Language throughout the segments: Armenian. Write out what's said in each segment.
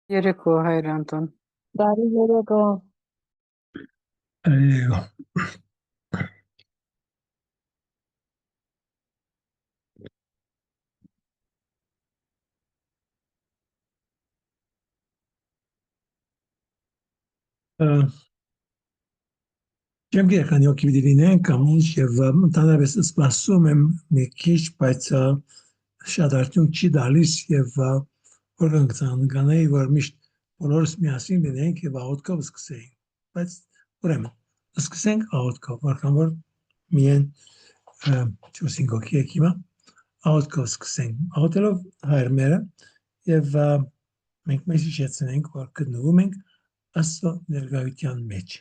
Երեկո Հայր Անտոն։ Բարի երեկո։ Այո, Չեմ գերքանի օքի պիտի լինեն կամ ինչ եւ ընդհանրապես սպասում եմ մի քիչ, բայց շատ արդյունք չի դալիս եւ օրգանիզացիաների որ միշտ բոլորս միասին լինենք եւ աղոթքով սկսենք, բայց ուրեմն սկսենք աղոթքով, որքան որ միայն 4-5 հոգի եք հիմա աղոթքով սկսենք, աղոթելով Հայր մերը եւ մենք մեզ հիշեցնենք, որ գտնվում ենք Աստծո ներկայության մեջ։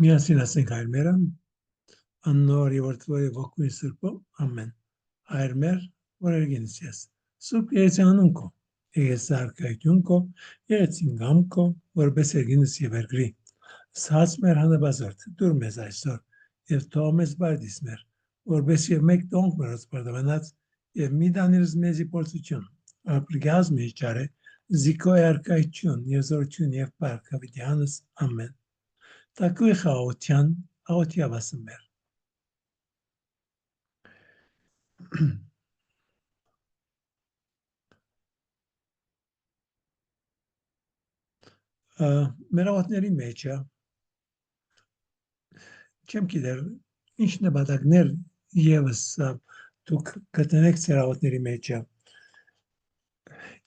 Միասին ասենք Հայր մերը, աննոր եւ որդվոյ ոգուի սրբո, ամեն։ Հայր մեր, որ երգինս ես, սուրբ երեցյանուն քո, ես արկայություն քո, երեցին գամ քո, որպես երգինս եւ երգրի, սաց մեր հանաբազորդ, դուր մեզ այսօր, եւ թող մեզ բարդիս մեր, որպես եւ մեկ տոնք մերոց բարդավանած, եւ մի դանիրս մեզի փորձություն, ապրգյազ մեջ ճարե, զիկո արկայություն, եւ զորություն եւ պարկավիդյանս, ամեն։ Տակույ խաղության, աղոթի ավասը մեր։ Մեր աղոթների մեջը, չեմ գիտեր, ինչ նպատակներ եւս դուք գտնեք ձեր աղոթների մեջը։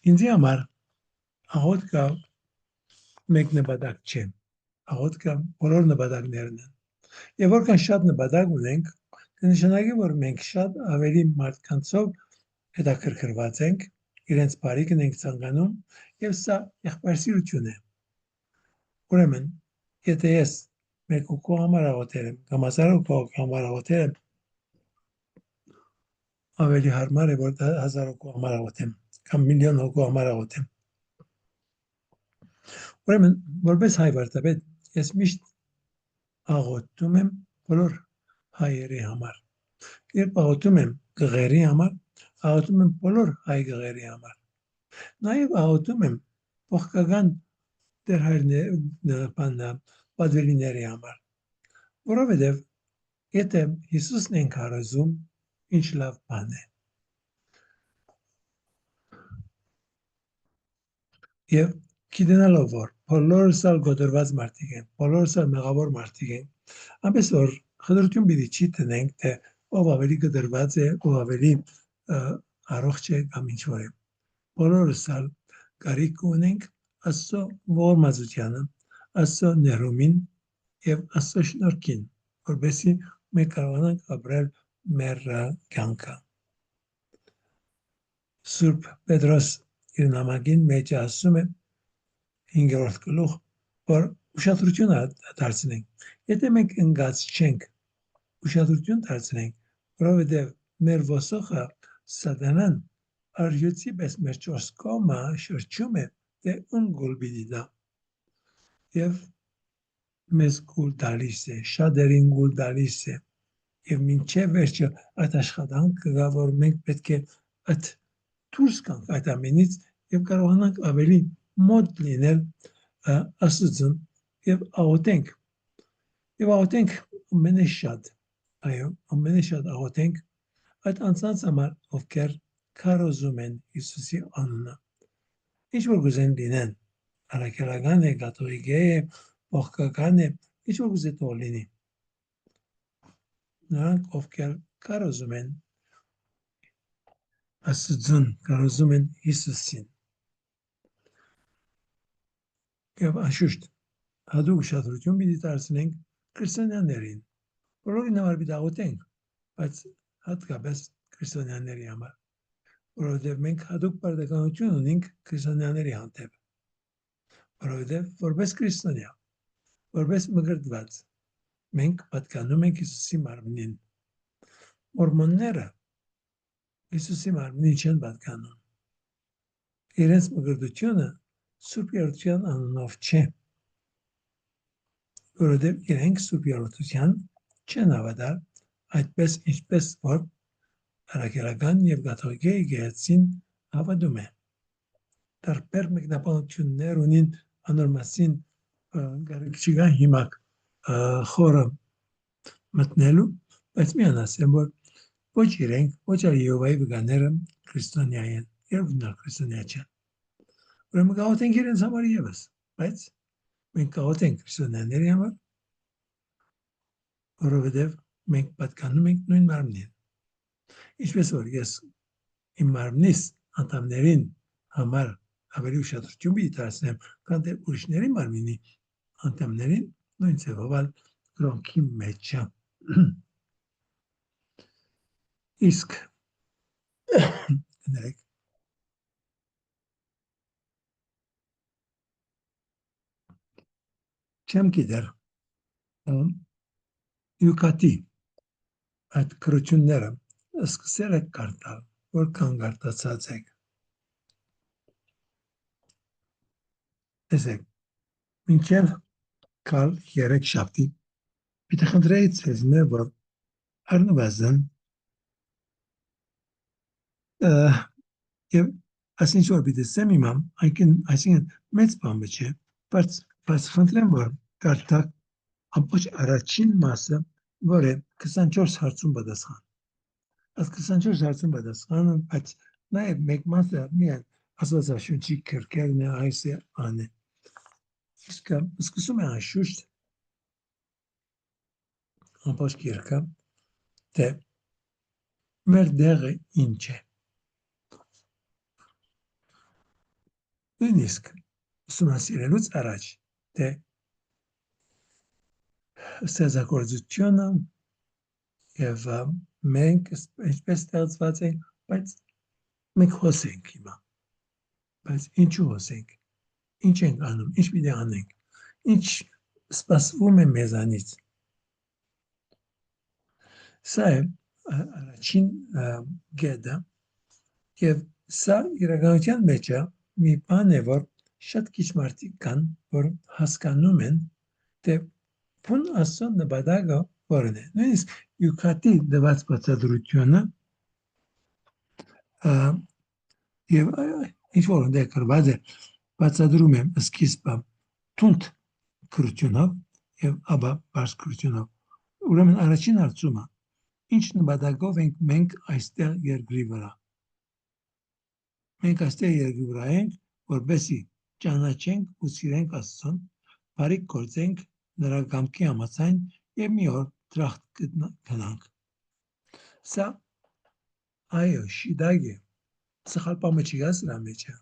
Ինձ համար աղոթքը մեկ նպատակ չէ։ Աղոթքը բոլոր նպատակներն են։ Եվ որքան շատ նպատակ ունենք, կնշանակի, որ մենք շատ ավելի մարդկանցով հետաքրքրված ենք, իրենց բարիքն ենք ցանկանում, եւ սա եղբայրսիրություն է։ Ուրեմն, եթե ես մեկ հոգու համար աղոթել եմ, կամ 1000 հոգու համար աղոթել եմ, ավելի հարմար է, որ 1000 հոգու համար աղոթեմ, կամ միլիոն հոգու համար աղոթեմ։ Ուրեմն, որպես հայ վարդապետ, ես միշտ աղոթում եմ բոլոր հայերի համար։ Երբ աղոթում եմ գղերի համար, աղոթում եմ բոլոր հայ գղերի համար։ Նաև աղոթում եմ փոխկական պատվերիների համար։ Որովհետև եթե Հիսուսն ենք հարազում, ինչ լավ բան է։ Եվ գիտենալով որ բոլորս ալ գոդրված մարդիկ են, բոլորս ալ մեղավոր մարդիկ են, այնպես որ խնդրություն պիտի չի տնենք, թե ով ավելի գդրված է, ով ավելի առողջ է կամ ինչ որ է։ Բոլորս ալ կարիք ունենք Աստծո ողորմածությանը, Աստծո ներումին եւ Աստծո շնորհքին, որովհետեւ մենք կարողանանք ապրել մեր կյանքը։ Սուրբ Պետրոս իր նամակին մեջ ասում է 5-րդ գլուխ, որ ուշադրություն դարձնենք։ Եթե մենք ընկած չենք, ուշադրություն դարձնենք, որովհետև մեր ոսոխը սատանան արյուծի պես մեր չորս կողմը շրջում է, թե ընկուլ պիտի դա։ Եվ մեզ գուլ դալիս է, շատերին գուլ դալիս է։ Եվ մինչև վերջը այդ աշխատանքը կգա, որ մենք պետք է այդ դուրս գանք այդ ամենից եւ կարողանանք ավելի մոտ լինել Աստծուն եւ աղոթենք ամենաշատ, այո, ամենաշատ աղոթենք այդ անձանց համար, ովքեր քարոզում են Հիսուսի անունը, ինչ որ գուզեն լինեն, առաքելական է, կաթողիկ է, ողկական է, ինչ որ գուզե թող լինի, նրանք ովքեր քարոզում են Աստծուն, քարոզում են Հիսուսին։ Եվ անշուշտ հատուկ ուշադրություն պիտի դարձնենք քրիստոնյաներին, բոլորին համար պիտի աղոթենք, բայց հատկապես քրիստոնյաների համար, որովհետև մենք հատուկ պարտականություն ունենք քրիստոնյաների հանդեպ, որովհետև որպես քրիստոնյա, որպես մկրտված, մենք պատկանում ենք Հիսուսի մարմնին։ Մորմոնները Հիսուսի մարմնին չեն պատկանում։ Իրենց մկրտությունը Սուրբ Երդության անունով չէ, որովհետև իրենք սուբյուրտության չեն հավատալ այդպես ինչպես որ արաքելական եւ կաթողիկե եկեղեցին հավատում է։ Տարբեր մեկնաբանություններ ունին անոր մասին գարեջիգա հիմա խորը մտնելու, բայց միան ասեմ, որ ոչ իրենք, ոչ Եհովայի վկաները քրիստոնյա են, եւ նա քրիստոնյա չեն։ Ուրեմն գաղութենք իրենց համար եւս, բայց մենք գաղութենք քրիստոնյաների համար, որովհետեւ մենք պատկանում ենք նույն մարմնին։ Ինչպես որ ես իմ մարմնիս անդամներին համար ավելի ուշադրություն պիտի դարձնեմ, քան թե ուրիշների մարմինի անդամներին նույն ձևով կրոնքի մեջ է։ Իսկ ներեք չեմ գիտեր յուկատի այդ քրությունները սկսել եք կարդալ, որքան կարդացած եք։ Տեսեք, մինչև կալ 3 շաբթի պիտի խնդրեի ձեզ որ առնվազն եւ ասին որ պիտի սեմ իմամ, այսինքն մեծ բան չէ, բայց խնդրեմ որ կարդակ ամբողջ առաջին մասը, որը 24 հարցում պատասխան։ Այս 24 հարցում պատասխանը, բայց նաև մեկ մասը միայն աստվածաշունչի քրքերն է այս է անը։ Իսկ սկսում է անշուշտ ամբողջ գիրքը, թե մեր դեղը ինչ է։ Նույնիսկ ուսումնասիրելուց առաջ, թե ստեղծագործությունը եւ մենք ինչպես ստեղծված ենք, բայց մենք հոսենք հիմա։ Բայց ինչու հոսենք, ինչ ենք անում, ինչ պիտի անենք, ինչ սպասվում է մեզանից։ Սա է առաջին գեդը եւ սա իրականության մեջ է մի բան է, որ շատ քիչ մարդիկ կան, որ հասկանում են, թե բուն ասոն նպատակը որն է։ Նույնիսկ յուկատի դված բացատրությունը եւ ինչ որ դե կրված է բացատրում եմ սկիզբը թունդ քրությունով եւ ապա բարձ քրությունով։ Ուրեմն առաջին հարցումը ինչ նպատակով ենք մենք այստեղ երկրի վրա։ Մենք այստեղ երկրի վրա ենք, որպեսզի ճանաչենք ու սիրենք Աստծուն, բարիք գործենք նրա կամքի համաձայն եւ մի օր դրախտ գնանք։ Սա այո, շիդագ է, սխալ բանը չի ասրա մեջ է,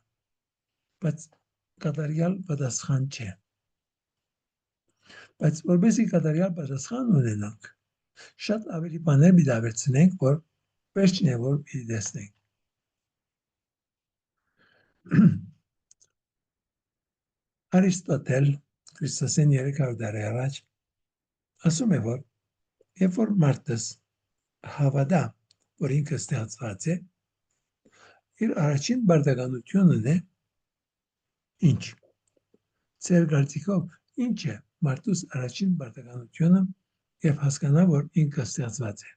բայց կատարյալ պատասխան չէ։ Բայց որպեսզի կատարյալ պատասխան ունենանք, շատ ավելի բաներ մի դավերցնենք, որ վերջին է, որ մի տեսնենք։ Արիստոտել Քրիստոսին 300 տարի առաջ ասում է, որ երբ որ մարդս հավատա, որ ինքը ստեղծված է, իր առաջին բարդականությունն է ինչ։ Ձեր կարծիքով ինչ է մարդուս առաջին բարդականությունը եւ հասկանա, որ ինքը ստեղծված է։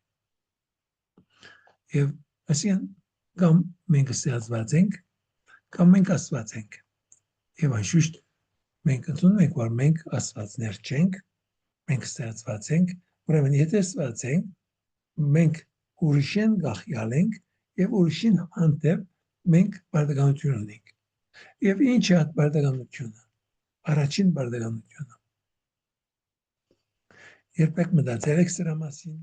Եվ այսինքն կամ մենք ստեղծված ենք, կամ մենք Աստված ենք։ Եվ անշուշտ մենք ընդունում ենք, որ մենք Աստվածներ չենք, մենք ստեղծված ենք, ուրեմն եթե ստեղծված ենք, մենք ուրիշին գախյալ ենք եւ ուրիշին հանդեպ մենք բարդականություն ունենք։ Եվ ինչ է այդ բարդականությունը։ Առաջին բարդականությունը։ Երբեք մտածել եք սրա մասին։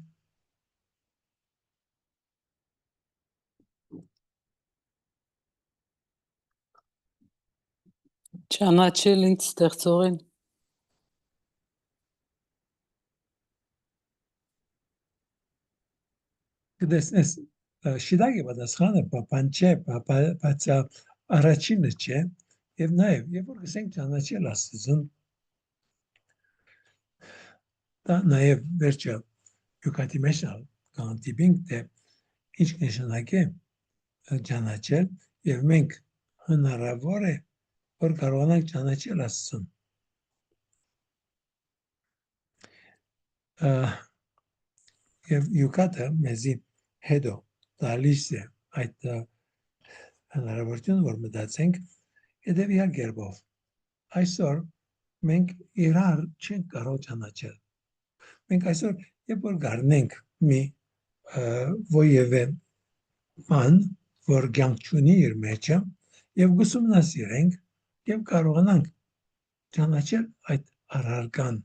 Ճանաչել ինձ ստեղծողին։ Կտեսնես շիդագի պատասխանը բան չէ, բայց առաջինը չէ, եւ նաեւ երբ որ գսենք ճանաչել Աստծուն, դա նաեւ վերջը յուկատի մեջ կանտիբինգ թե ինչ նշանակ է ճանաչել եւ մենք հնարավոր է որ կարողանանք ճանաչել Աստծուն։ Եվ յուկատը մեզի հետո տալիս է այդ հնարավորությունը, որ մտածենք հետևյալ կերպով։ Այսօր մենք իրար չենք կարող ճանաչել։ Մենք այսօր երբ որ գարնենք մի ոյևե ման, որ կյանք չունի իր մեջը, եւ ուսումնասիրենք եւ կարողանանք ճանաչել այդ առարկան,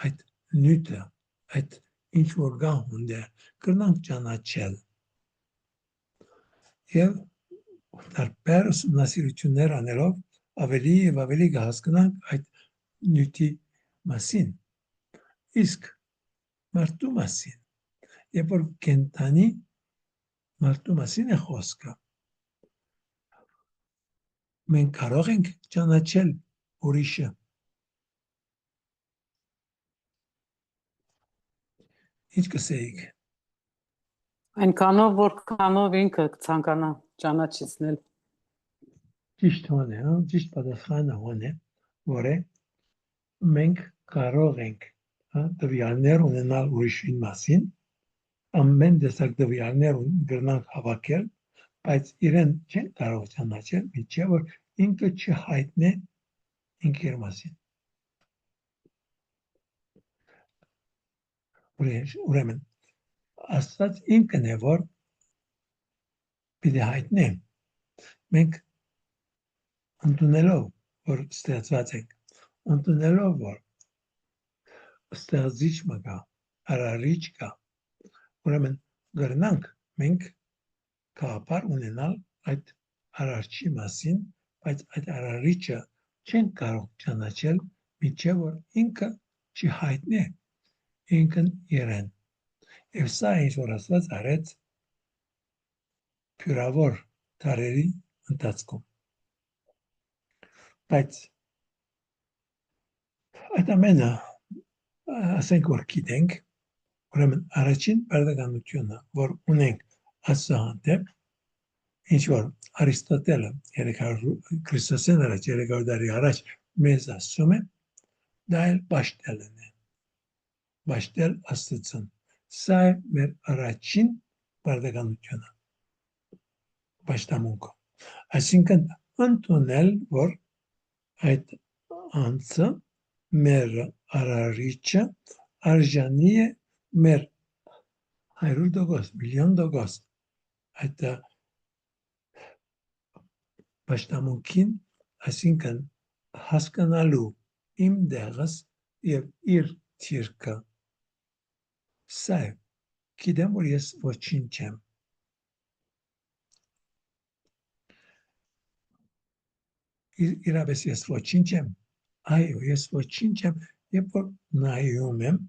այդ նյութը, այդ ինչ որ կա հունդը, կրնանք ճանաչել։ Եվ տարբեր ուսումնասիրություններ անելով ավելի եւ ավելի կհասկանանք այդ նյութի մասին։ Իսկ մարդու մասին, երբ որ կենթանի մարդու մասին է խոսքը, մենք կարող ենք ճանաչել ուրիշը։ Ինչ կսեիք։ Այնքանով, որքանով ինքը կցանկանա ճանաչեցնել։ Ճիշտ հոն է, ճիշտ պատասխանը հոն է, որ է մենք կարող ենք տվյալներ ունենալ ուրիշի մասին, ամեն տեսակ տվյալներ կրնանք հավաքել, բայց իրեն չեն կարող ճանաչել, մինչև որ ինքը չհայտնի ինքը իր մասին։ Ուրեմն, Աստված ինքն է, որ պիտի հայտնի։ Մենք ընդունելով, որ ստեղծված ենք, ընդունելով, որ ստեղծիչ կա, արարիչ կա, ուրեմն գրնանք մենք կապար ունենալ այդ արարչի մասին, բայց այդ արարիչը չեն կարող ճանաչել, մինչև որ ինքը չհայտնի ինքն իրեն։ Եվ սա ինչ որ Աստված արեց փյուրավոր դարերի ընթացքում։ Բայց այդ ամենը ասենք որ գիտենք, ուրեմն առաջին բարդականությունը, որ ունենք Աստծո հանդեպ, ինչ որ Արիստոտելը 300 Քրիստոսեն առաջ 300 տարի առաջ մեզ ասում է, դա էլ պաշտելն է։ Պաշտել Աստծուն։ Սա է մեր առաջին բարդականությունը։ Պաշտամունքը։ Այսինքն ընդունել, որ այդ անձը մեր արարիչը արժանի է մեր 100%, միլիոն %, այդ պաշտամունքին, այսինքն հասկանալու իմ դեղս եւ իր թիրքը։ Սա է, գիտեմ, որ ես ոչինչ եմ։ Իրապես ես ոչինչ եմ, այո, ես ոչինչ եմ, երբ որ նայում եմ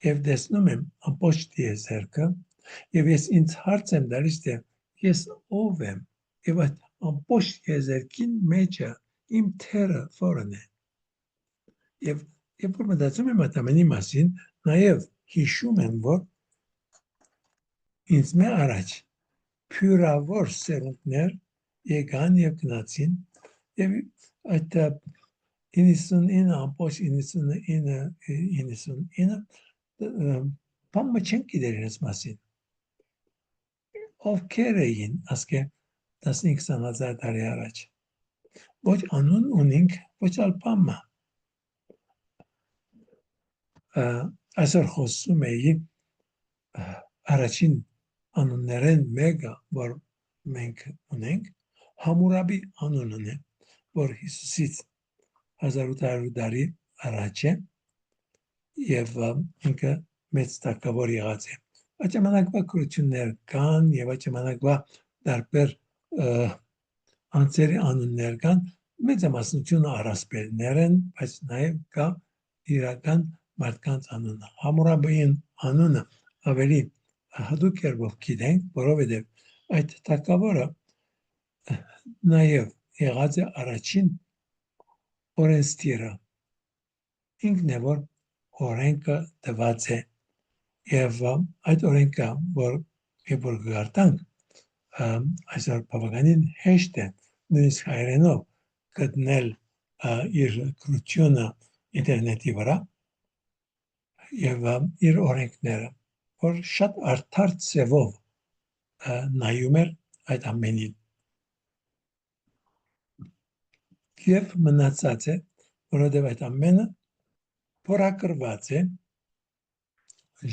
եւ տեսնում եմ ամբողջ տիեզերքը, եւ ես ինձ հարց եմ տալիս, թե ես ով եմ, եւ այդ ամբողջ տիեզերքին մեջը իմ թերը որն է։ Եվ երբ որ մտածում եմ այդ ամենի մասին, նաեւ հիշում եմ, որ ինձ մե առաջ փյուրավոր սերունդներ եկան եւ գնացին եւ այդ 99.99 բամը չեն գիտեր իրենց մասին։ Ովքեր էին, ասկե 15-20 հազար տարի առաջ։ Ոչ անուն ունենք, ոչ ալ բամը։ Այսօր խոսում էի առաջին անուններեն մեկը, որ մենք ունենք, Համուրաբի անունն է, որ Հիսուսից 1800 տարի առաջ է եւ ինքը մեծ թագավոր եղած է։ Այդ ժամանակվա կրություններ կան եւ այդ ժամանակվա տարբեր անձերի անուններ կան, մեծամասնությունը առասպելներ են, բայց նաեւ կա իրական մարդկանց անունը։ Համուրաբին անունը ավելի հատուկ կերպով գիտենք, որովհետև այդ թագավորը նաև եղած է առաջին օրենսդիրը։ Ինքն է, որ օրենքը տված է եւ այդ օրենքը, որ երբ որ գարտանք, այսօր բավականին հեշտ է նույնիսկ հայերենով գտնել իր կրությունը ինտերնետի վրա եւ իր օրենքները, որ շատ արդար ծևով նայում էր այդ ամենին եւ մնացած է, որովհետեւ այդ ամենը փորակրված է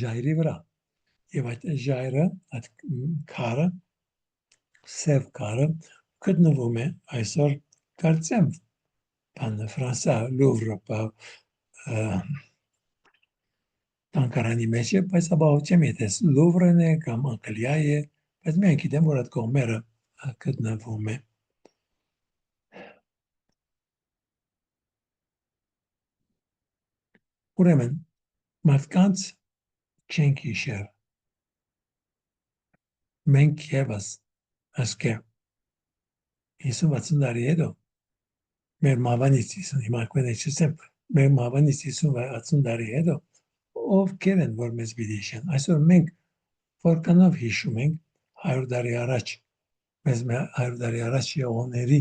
ժայռի վրա եւ այդ ժայռը, այդ քարը, սև քարը գտնվում է այսօր կարծեմ բանը Ֆրանսա Լուվրը տանկարանի մեջ է, բայց ապահով չեմ եթե Լուվրն է կամ Անգլիա է, բայց մենք գիտեմ, որ այդ կողմերը գտնվում է։ Ուրեմն, մարդկանց չենք հիշեր։ Մենք եւս ասկե 50-60 տարի հետո մեր մավանից հիմա կwenechsem մեր մավանից 50-60 տարի հետո ովքեր են որ մեզ պիտի հիշեն։ Այսօր մենք որքանով հիշում ենք 100 տարի առաջ մեզ 100 տարի առաջ եղողների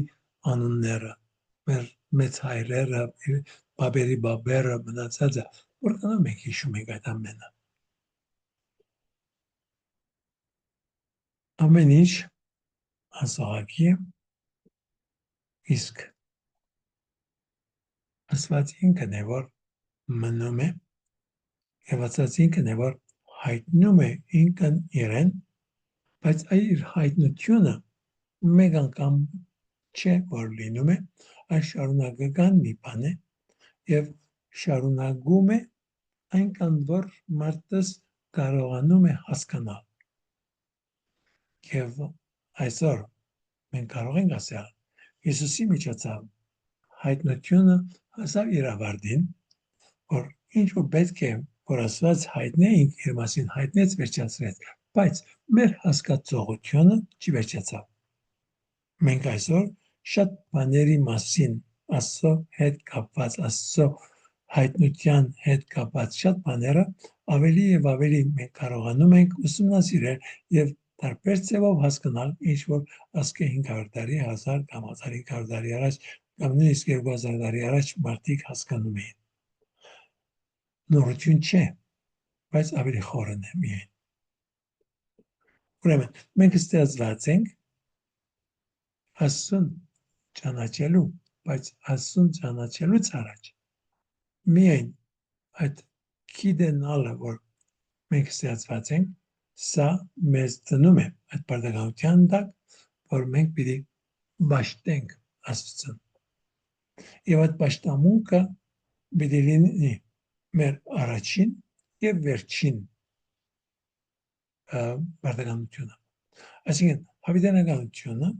անունները, մեր մեծ հայրերը, բաբերի բաբերը, մնացածը, որքանով մենք հիշում ենք այդ ամենը։ Ամեն ինչ ասողակի իսկ ասված ինքն է որ մնում է եւ ասած ինքն է որ հայտնում է ինքն իրեն, բայց այդ հայտնությունը մեկ անգամ չէ որ լինում է, այս շարունակական մի բան է եւ շարունակում է այնքան որ մարդս կարողանում է հասկանալ։ Եվ այսօր մենք կարող ենք ասել Հիսուսի միջոցով հայտնությունը հասավ իր ավարտին, որ ինչ որ պետք է որ ասված հայտնեինք իր մասին հայտնեց վերջացրեց, բայց մեր հասկացողությունը չի վերջացավ։ Մենք այսօր շատ բաների մասին Աստծո հետ կապված, Աստծո հայտնության հետ կապված շատ բաները ավելի եւ ավելի մենք կարողանում ենք ուսումնասիրել եւ տարբեր ձևով հասկանալ ինչ որ ասկե 500 տարի, 1000 կամ 1500 տարի առաջ կամ նույնիսկ 2000 տարի առաջ մարդիկ հասկանում էին։ Նորություն չէ, բայց ավելի խորն է միայն։ Ուրեմն, մենք ստեղծված ենք Աստծուն ճանաչելու, բայց Աստծուն ճանաչելուց առաջ միայն այդ գիտենալը, որ մենք ստեղծված ենք, սա մեզ դնում է այդ բարդականության տակ, որ մենք պիտի բաշտենք Աստծուն։ Եվ այդ պաշտամունքը պիտի լինի մեր առաջին եւ վերջին բարդականությունը։ Այսինքն, հավիտենականությունը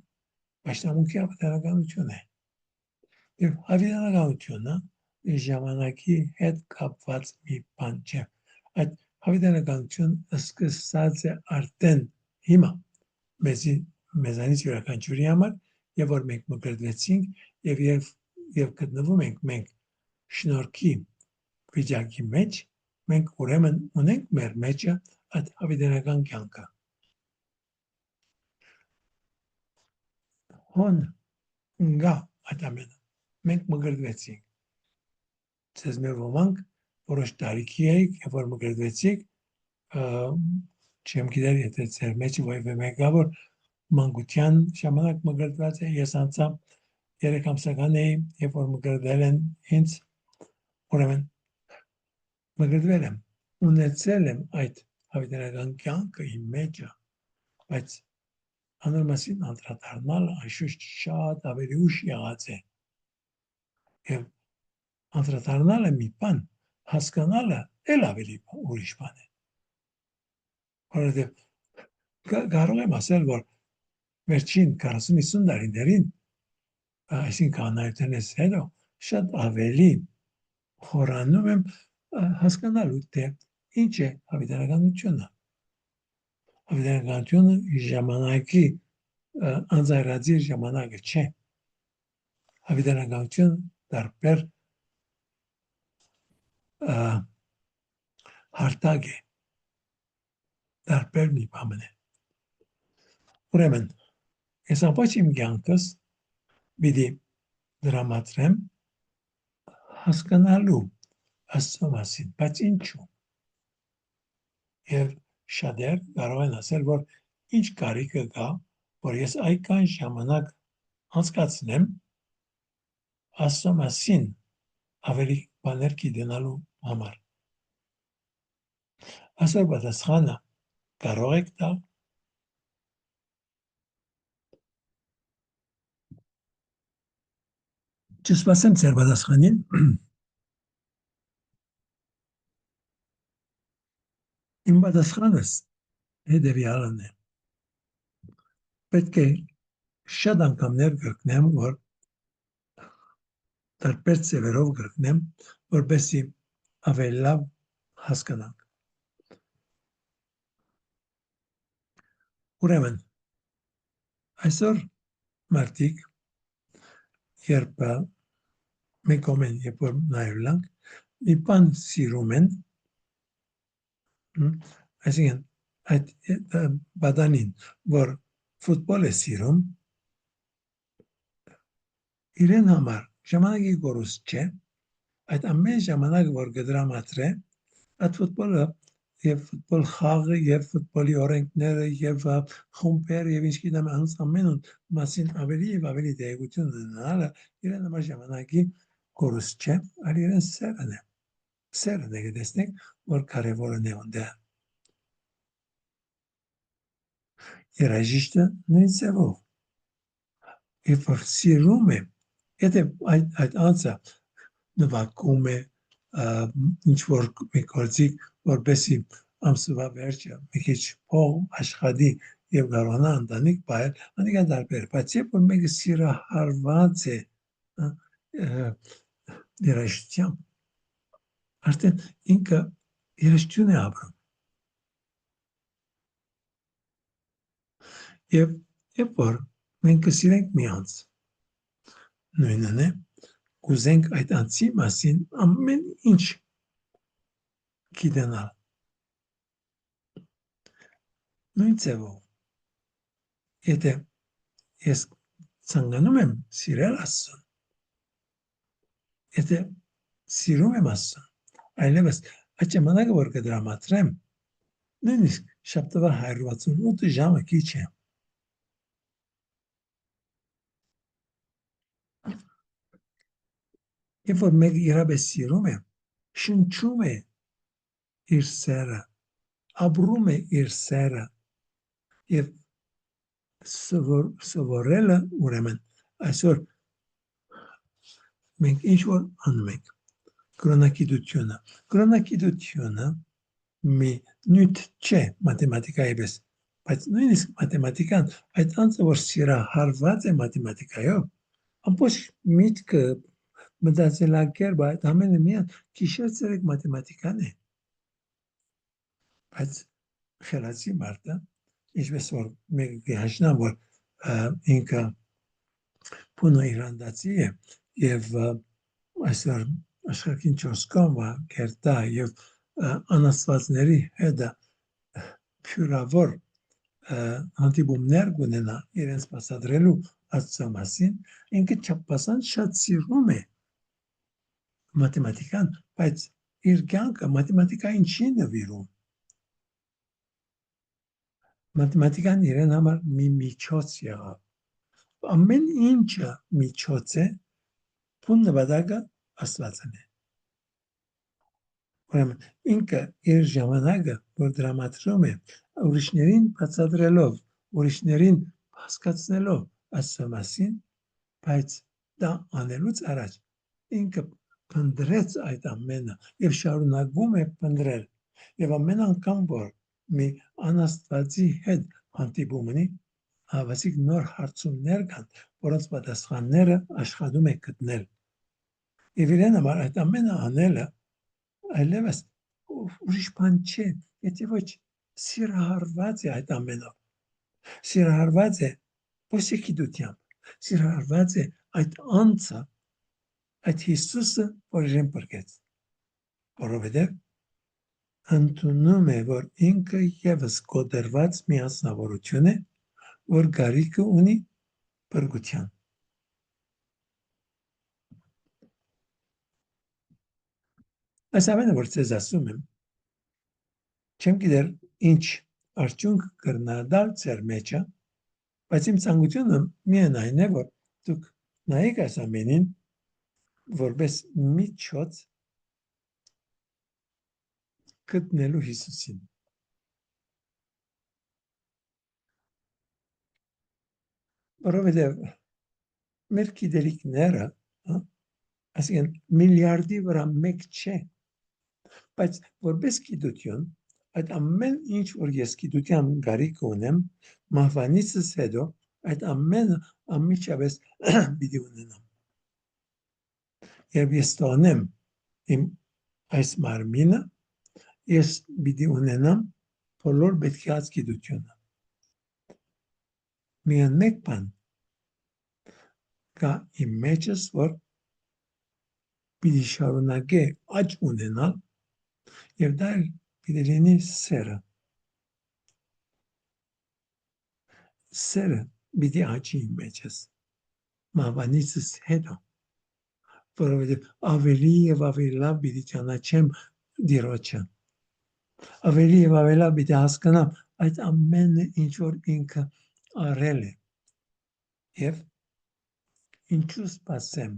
պաշտամունքի հավիտենականություն է։ Եվ հավիտենականությունը ժամանակի հետ կապված մի բան չէ։ Այդ հավիտենականությունը սկսած է արդեն հիմա մեզանից յուրաքանչյուրի համար, եւ որ մենք մկրտվեցինք եւ գտնվում ենք մենք շնորհքի վիճակի մեջ, մենք ուրեմն ունենք մեր մեջը այդ հավիտենական կյանքը։ Հոն գա այդ ամենը մենք մկրտվեցինք։ Ցեզ մեր ոմանք որոշ տարիքի եք, երբ որ մկրտվեցիք, չեմ գիտեր, եթե ձեր մեջ որևէ մեկը որ մանկության ժամանակ մկրտված է, ես անցա 3 ամսական էի, երբ որ մկրտվել են ինձ, ուրեմն մկրտվել եմ, ունեցել եմ այդ հավիտենական կյանքը իմ մեջը, բայց անոր մասին անդրադառնալը անշուշտ շատ ավելի ուշ եղած է։ Եվ անդրադառնալը մի բան, հասկանալը էլ ավելի ուրիշ բան է։ Որովհետև կարող եմ ասել, որ վերջին 40-50 տարիներին, այսինքն անայությունից հետո, շատ ավելի խորանում եմ հասկանալու, թե ինչ է հավիտենականությունը։ Հավիտենականությունը ժամանակի անձայրածիր ժամանակը չէ։ Հավիտենականությունը տարբեր հարթակ է, տարբեր մի բան է։ Ուրեմն, ես ամբողջ իմ կյանքս պիտի դրամատրեմ հասկանալու Աստծո մասին, բայց ինչու։ Եվ շատեր կարող են ասել, որ ինչ կարիքը կա, որ ես այդքան ժամանակ անցկացնեմ Աստծո մասին ավելի բաներ գիտենալու համար։ Այսօր պատասխանը կարող եք տալ։ Չսպասեմ ձեր պատասխանին։ Իմ պատասխանս հետևյալն է։ Պետք է շատ անգամներ գրկնեմ, որ տարբեր ձևերով գրկնեմ, որպեսզի ավելի լավ հասկանանք։ Ուրեմն, այսօր մարդիկ, երբ մենք ամեն երբ որ նայում ենք, մի բան սիրում են, այսինքն այդ բադանին, որ ֆուտբոլ է սիրում, իրեն համար ժամանակի գորուս չէ, այդ ամեն ժամանակ, որ կդրամատրե, այդ ֆուտբոլը եւ ֆուտբոլ խաղը եւ ֆուտբոլի օրենքները եւ խումբեր եւ ինչ գիտեմ ամենուն մասին ավելի եւ ավելի դեպություն ունենալը իրեն համար ժամանակի գորուս չէ, այլ իրեն սերն է։ Սերն է գտեսնեք, որ կարևորն է ունդ։ Երաժիշտը նույն ձևով։ Երբ որ սիրում է, եթե այդ անձը նվագում է ինչ որ մի գործիկ, որպեսի ամսվա վերջը մի քիչ փող աշխատի եւ կարողանա ընտանիք բայել, անիկա դարբեր, բայց երբ որ մեկը սիրահարված է երաժշտությամբ, արդեն ինքը երաժշտություն է ապրում։ Եվ երբ որ մենք կսիրենք մի անձ, նույնն է, կուզենք այդ անձի մասին ամեն ինչ գիտենալ։ Նույն ձևով, եթե ես ցանկանում եմ սիրել Աստծուն, եթե սիրում եմ Աստծուն, այլևս այդ ժամանակը որ կդրամատրեմ, նույնիսկ շաբթվա 168 ժամը քիչ է։ Երբ որ մեկը իրապես սիրում է, շնչում է իր սերը, ապրում է իր սերը եւ սովորելը ուրեմն այսօր մենք ինչ որ անում ենք կրոնագիտությունը մի նյութ չէ մաթեմատիկայի պես, բայց նույնիսկ մաթեմատիկան այդ անձը որ սիրահարված է մաթեմատիկայով, ամբողջ միտքը մտածելակերպը այդ ամենը միան գիշեր ցերեկ մաթեմատիկան է, բայց խելացի մարդը ինչպես որ մեկը հաշնան որ ինքը փունո իրանդացի է եւ այսօր աշխարհին 4 կողմ կերտա եւ անաստվածների հետ փյուրավոր հանդիպումներ կունենա իրենց բացատրելու Աստծո մասին, ինքը չափազանց շատ սիրում է մաթեմատիկան, բայց իր կյանքը մաթեմատիկային չի նվիրում։ Մաթեմատիկան իրեն համար մի միջոց եղավ։ Ամեն ինչը միջոց է, փուն նվադակը Աստվածն է։ Ուրեմն ինքը իր ժամանակը, որ դրամատրում է, ուրիշներին բացատրելով, ուրիշներին հասկացնելով Աստծո մասին, բայց դա անելուց առաջ ինքը փնտրեց այդ ամենը եւ շարունակում է փնտրել եւ ամեն անգամ որ մի անաստվածի հետ հանդիպում ունի հավասիկ նոր հարցումներ կան որոնց պատասխանները աշխատում է գտնել եւ իրեն համար այդ ամենը անելը այլևս ուրիշ բան չէ եթե ոչ սիրահարված է այդ ամենով սիրահարված է ոսիկիտությամբ սիրահարված է այդ անձը այդ Հիսուսը, որ իրեն բրկեց, որովհետև ընդունում է, որ ինքը ևս կոտրված մի անձնավորություն է, որ գարիքը ունի բրկության։ Այս ամենը, որ ձեզ ասում եմ, Չեմ գիտեր ինչ արդյունք կրնա դալ ծեր մեջը, բայց իմ ցանկությունը միայն է, որ դուք նայեք այս ամենին որպես միջոց գտնելու Հիսուսին։ Որովհետև մեր գիտելիքները, այսինքն միլիարդի վրա մեկ չէ, բայց որպես գիտություն, այդ ամեն ինչ, որ ես գիտության գարիք ունեմ, մահվանիցս հետո, այդ ամենը անմիջապես պիտի ունենամ։ Եվ ես տոնեմ իմ այս մարմինը, ես պիտի ունենամ բոլոր պետքած գիտությունը։ Միայն մեկ բան կա իմ մեջս, որ պիտի շարունակե աճ ունենալ, եւ դա պիտի լինի սերը։ Սերը պիտի աճի իմ մեջս, մահվանիցս հետո, որովհետև ավելի եւ ավելի լավ պիտի ճանաչեմ Տիրոջը։ Ավելի եւ ավելի լավ պիտի հասկանամ այդ ամենը, ինչ որ ինքը արել է։ Եվ ինչու սպասեմ։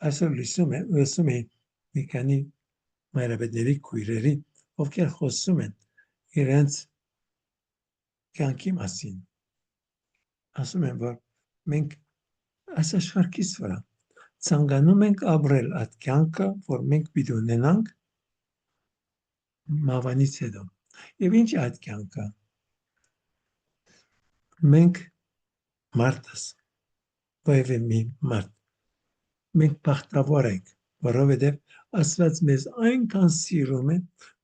Այսօր լսում եմ մի քանի մայրաբեդների քույրերի, ովքեր խոսում են իրենց կյանքի մասին։ Ասում են, որ մենք այս աշխարհից վրա ցանկանում ենք ապրել այդ կյանքը, որ մենք պիտի ունենանք մահվանից հետո։ Եվ ինչ է այդ կյանքը։ Մենք մարդս, որևէ մի մարդ, մենք բախտավոր ենք, որովհետև Աստված մեզ այնքան սիրում է,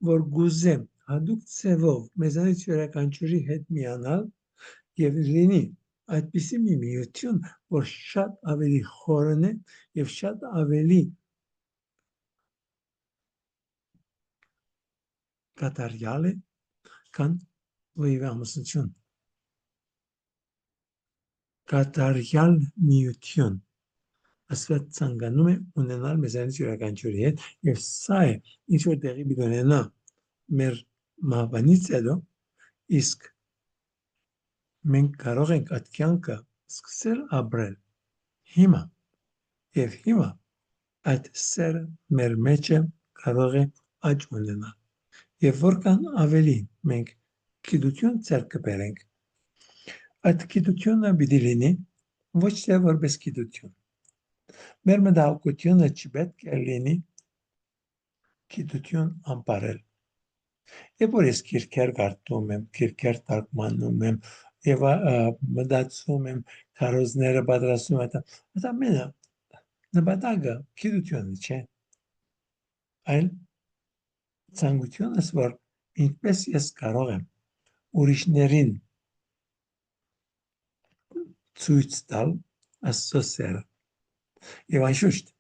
որ գուզե հատուկ ցևով մեզանից յուրաքանչյուրի հետ միանալ եւ լինի այդպիսի մի միություն, որ շատ ավելի խորն է եւ շատ ավելի կատարյալ է, քան լիվամսություն։ Կատարյալ միություն։ Աստված ցանկանում է ունենալ մեզանից յուրաքանչյուրի հետ, եւ սա է, ինչ որ տեղի պիտի ունենա մեր մահվանից հետո, իսկ մենք կարող ենք այդ կյանքը սկսել ապրել հիմա, եւ հիմա այդ սերը մեր մեջ կարող է աճ ունենալ, եւ որքան ավելի մենք գիտություն ձեռք կբերենք, այդ գիտությունը պիտի լինի ոչ թե որպես գիտություն։ Մեր մտահոգությունը չպետք է լինի գիտություն անպարել։ Եվ որ ես քիրքեր կարդում եմ, քիրքեր թարգմանում եմ եւ մտածում եմ, քարոզները պատրաստում եմ, այդ ամենը նպատակը գիտությունը չէ։ Այլ ցանկությունս, որ ինչպես ես կարող եմ ուրիշներին ցույց տալ Աստծո սերը։ Եվ անշուշտ,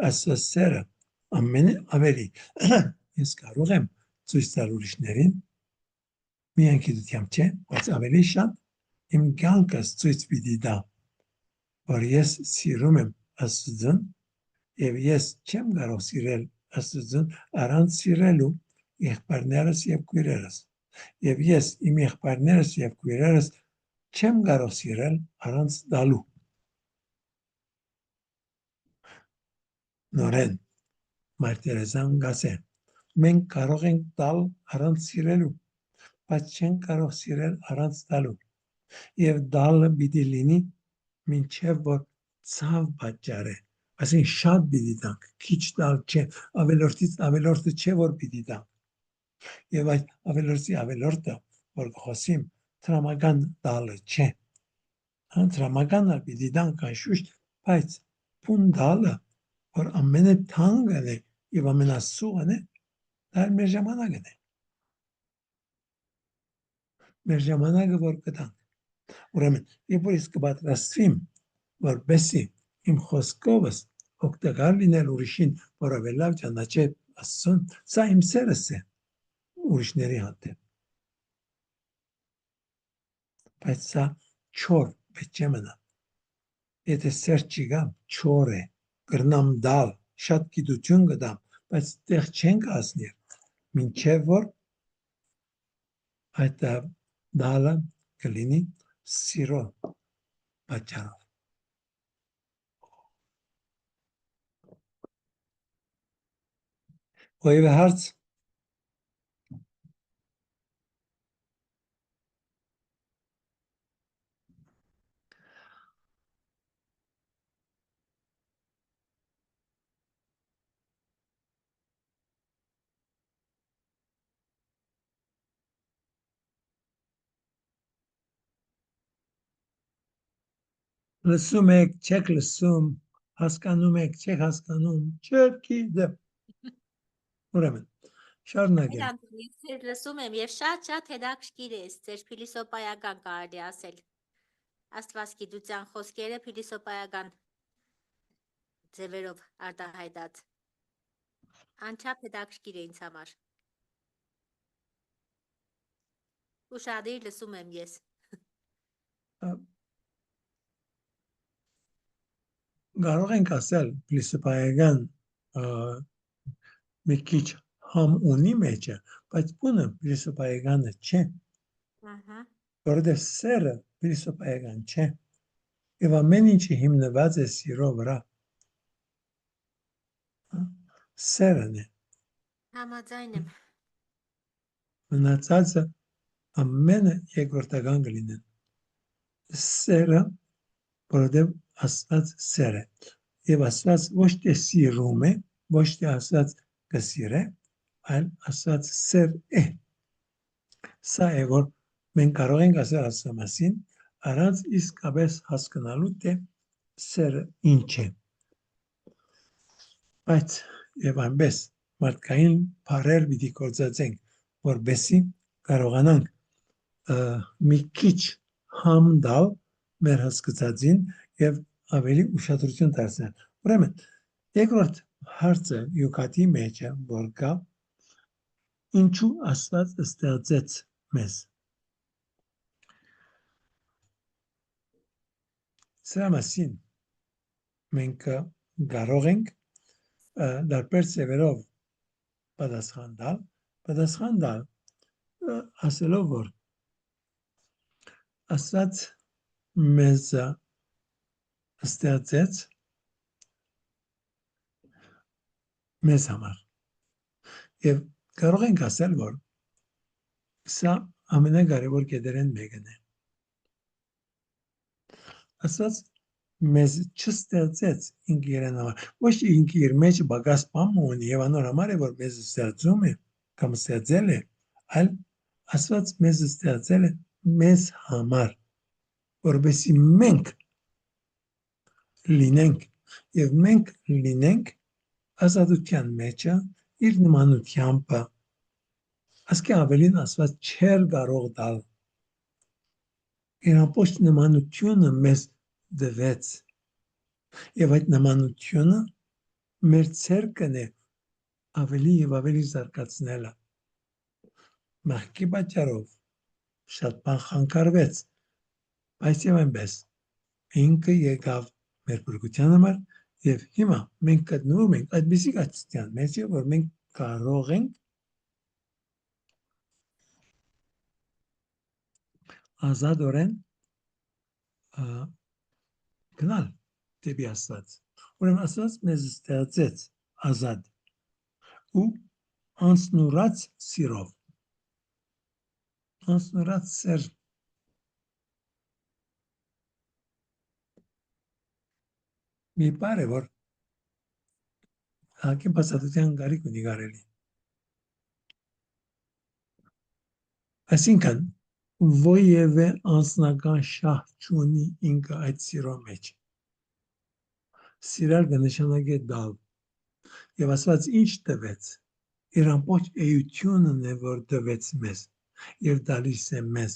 Աստծո սերը ամեն ավելի ես կարող եմ ցույց տալ ուրիշներին, միայն գիտությամբ չէ, բայց ավելի շատ իմ կյանքս ցույց պիտի տա, որ ես սիրում եմ Աստծուն, եւ ես չեմ կարող սիրել Աստծուն առանց սիրելու եղբայրներս եւ քույրերս։ Եվ ես իմ եղբայրներս եւ քույրերս չեմ կարող սիրել առանց տալու։ Նորեն Մարտիրոսյան գասե, մենք կարող ենք տալ առանց սիրելու, բայց չենք կարող սիրել առանց տալու։ Եվ տալը պիտի լինի մինչև որ ցավ պատճառ է, այսինքն շատ պիտի տանք, քիչ տալ չէ, ավելորդից ավելորդը չէ որ պիտի տանք։ Եվ այդ ավելորդի ավելորդը, որ խոսիմ, տրամական տալը չէ։ Տրամականը պիտի տանք անշուշտ, բայց փուն տալը, որ ամենը թանկն է եւ ամենասուղն է, դա մեր ժամանակն է։ Մեր ժամանակը որ կտանք։ Ուրեմն, երբ որ ես կպատրաստվեմ, որպեսզի իմ խոսքովս օգտակար լինել ուրիշին, որ ավելի լավ ճանաչե Աստծուն, սա իմ սերս է ուրիշների հանդեպ։ Բայց սա չոր պետք է մնա։ Եթե սեր չկա, չոր է, կրնամ դալ, շատ գիտություն կտամ, բայց տեղ չենք հասնի։ մինչև որ այդ դալը կլինի սիրո պատճառով։ Որևէ հարց։ Լսում եք, չեք լսում, հասկանում եք, չեք հասկանում, չգիտեմ։ Ուրեմն, շարունակեմ։ Ես լսում եմ եւ շատ հետաքրքիր է ձեր փիլիսոփայական կարելի ասել աստվածգիտության խոսքերը փիլիսոփայական ձևերով արտահայտած անչափ հետաքրքիր է ինձ համար ուշադիր լսում եմ ես Կարող ենք ասել փիլիսոփայական մի քիչ համ ունի մեջը, բայց բունը փիլիսոփայականը չէ։ Որովհետև սերը փիլիսոփայական չէ։ Եվ ամեն ինչը հիմնված է սիրո վրա։ Սերն է։ Համաձայն եմ։ Մնացածը ամենը երկրորդական կլինեն։ Սերը, որովհետև Աստված սեր է։ Եվ Աստված ոչ թե սիրում է, ոչ թե Աստված կսիրե, այլ Աստված սեր է։ Սա է, որ մենք կարող ենք ասել Աստծո մասին, առանց իսկապես հասկանալու, թե սերը ինչ է։ Բայց եւ այնպես մարդկային բառեր պիտի գործածենք, որբեսի կարողանանք մի քիչ համ տալ մեր հասկացածին եւ ավելի ուշադրություն դարձնել։ Ուրեմն, երկրորդ հարցը յուքատի մեջ է, որ կա ինչու Աստված ստեղծեց մեզ։ Սրա մասին մենք կարող ենք դարբեր ձևերով պատասխան տալ, ասելով, որ Աստված մեզ ստեղծեց մեզ համար։ Եվ կարող ենք ասել, որ սա ամենակարևոր կետերեն մեկն է։ Աստված մեզ չստեղծեց ինքը իրեն համար, ոչ թե ինքը իր մեջ բագաս բան ունի եւ անոր համար է, որ մեզ ստեղծում է կամ ստեղծել է, այլ Աստված մեզ ստեղծել է մեզ համար, որովհետեւ մենք լինենք եւ մենք լինենք ազատության մեջը իր նմանությամբ ասկի ավելին Աստված չեր կարող տալ իր ամբողջ նմանությունը մեզ դվեց եւ այդ նմանությունը մեր ցերկն է ավելի եւ ավելի զարգացնելը մահքի պատճառով շատ բան խանգարվեց բայց եւ այնպես ինքը եկավ մեր բրգության համար եւ հիմա մենք գտնվում ենք այդպիսի կացության մեջ որ մենք կարող ենք ազատորեն գնալ դեպի Աստված։ Ուրեմն Աստված մեզ ստեղծեց ազատ ու անսնուրած սիրով։ Անսնուրած սեր մի բառ է, որ հակի բացատրության կարիք ունի կարելի։ Այսինքն որևէ անձնական շահ չունի ինքը այդ սիրո մեջ։ Սիրալ կնշանակե դալ։ Եվ Աստված ինչ տվեց։ Իր ամբողջ էությունն է, որ տվեց մեզ եւ տալիս է մեզ։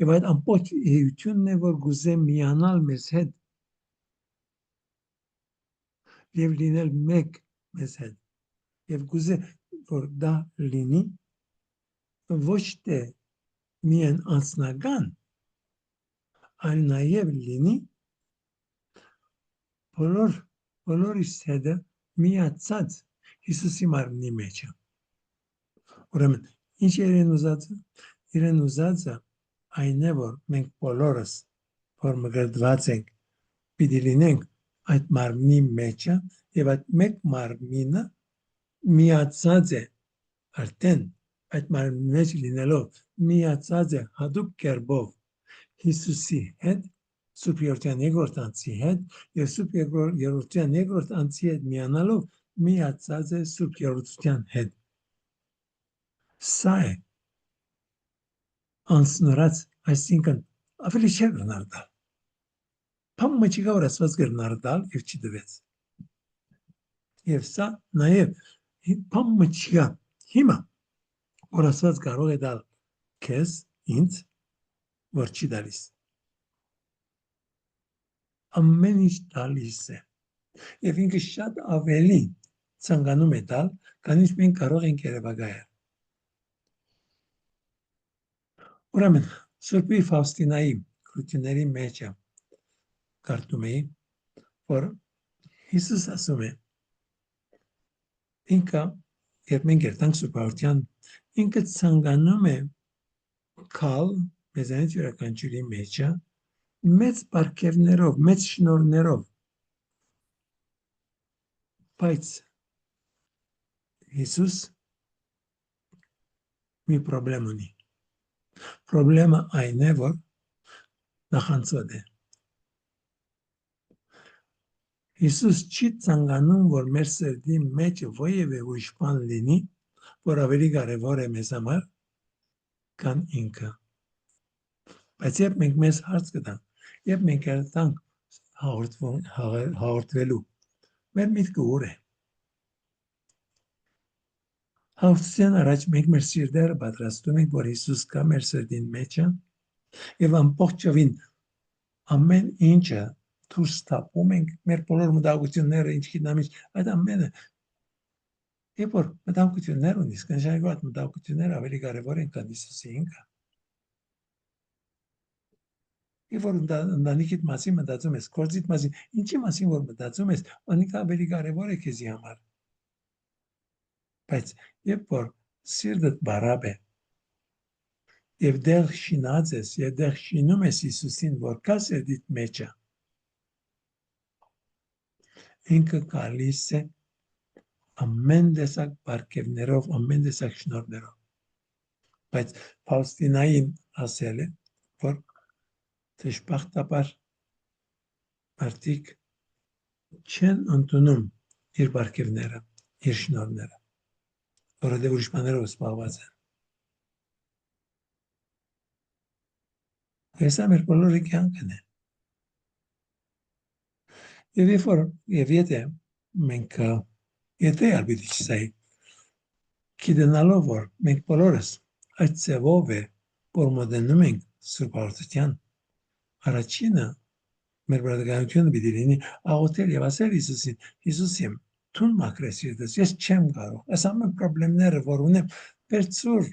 Եվ այդ ամբողջ էությունն է, որ գուզե միանալ մեզ հետ եւ լինել մեկ մեզ հետ։ Եվ գուզե որ դա լինի ոչ թե միայն անձնական, այլ նաև լինի բոլորիս հետ միացած Հիսուսի մարմնի մեջ։ Ուրեմն ինչ իրեն ուզածը։ Իրեն ուզածը այն է, որ մենք բոլորս որ մգրդված ենք պիտի լինենք այդ մարմնի մեջը եւ այդ մեկ մարմինը միացած է արդեն այդ մարմնի մեջ լինելով միացած է հadoop կերպով Հիսուսի հետ Սուրբ Երրորդյան երկրորդ անձի հետ եւ Սուրբ Երրորդյան երկրորդ անձի հետ միանալով միացած է Սուրբ Երրորդության հետ սա է անսնորած այսինքն ավելի չէ գնարդալ Փամը չի գար ասված գնարդալ եւ չի դվեց եւ սա նաեւ փամը չի գա հիմա որ ասված կարող է դալ քեզ ինձ որ չի դալիս ամեն ինչ տալիս է եւ ինքը շատ ավելի ցանկանում է տալ քան ինչ մենք կարող ենք երևակայել ուրեմն Սուրբի Ֆավստինայի քրությունների մեջ կարդում էի որ Հիսուս ասում է ինքը երբ մենք երթանք Սուրբավարության ինքը ցանկանում է քալ մեզանից յուրաքանչյուրի մեջը մեծ բարգևներով մեծ շնորհներով բայց Հիսուս մի խնդրեմ ունի խնդրեմը այն է որ նախանցված է Հիսուս չի ցանկանում որ մեր սրտի մեջ ովևէ ուրիշ բան լինի որ ավելի կարևոր է մեզ համար քան ինքը բայց երբ մենք մեզ հարց կտանք երբ մենք երթանք հաղորդվելու մեր միտքը ուր է հաղորդության առաջ մենք մեր սիրտերը պատրաստում ենք որ Հիսուս կա մեր սրտին մեջը եւ ամբողջովին ամեն ինչը դուրս տապում ենք մեր բոլոր մտահոգությունները ինչ գիտամիջ այդ ամենը երբ որ մտահոգություններ ունես կնշանակի այդ մտահոգությունները ավելի կարևոր են քան Հիսուսի ինքը երբ որ ընտանիքիդ մասին մտածում ես գործիդ մասին ինչի մասին որ մտածում ես անիկա ավելի կարևոր է քեզի համար բայց երբ որ սիրտդ բարապ է եւ դեղ շինած ես եւ դեղ շինում ես Հիսուսին որ կա սրտիդ մեջը ինքը գալիս է ամեն տեսակ բարգևներով, ամեն տեսակ շնորհներով։ Բայց Ֆավստինային ասել է, որ դժբախտաբար մարդիկ չեն ընդունում իր բարգևները, իր շնորհները, որովհետև ուրիշ բաներով զբաղված են։ Հեսա մեր բոլորի կյանքն է։ Եվ եթե մենք եթե ալբիդի չսայի գիտենալով որ մենք բոլորս այդ ձևով է որ մոտենում ենք Սուրբ Հաղորդության առաջինը մեր բրադականությունը պիտի լինի աղոթել եւ ասել Հիսուսին Հիսուսիմ թուն մաքրես իրդես ես չեմ կարող այս ամեն խնդիրները որ ունեմ վերցուր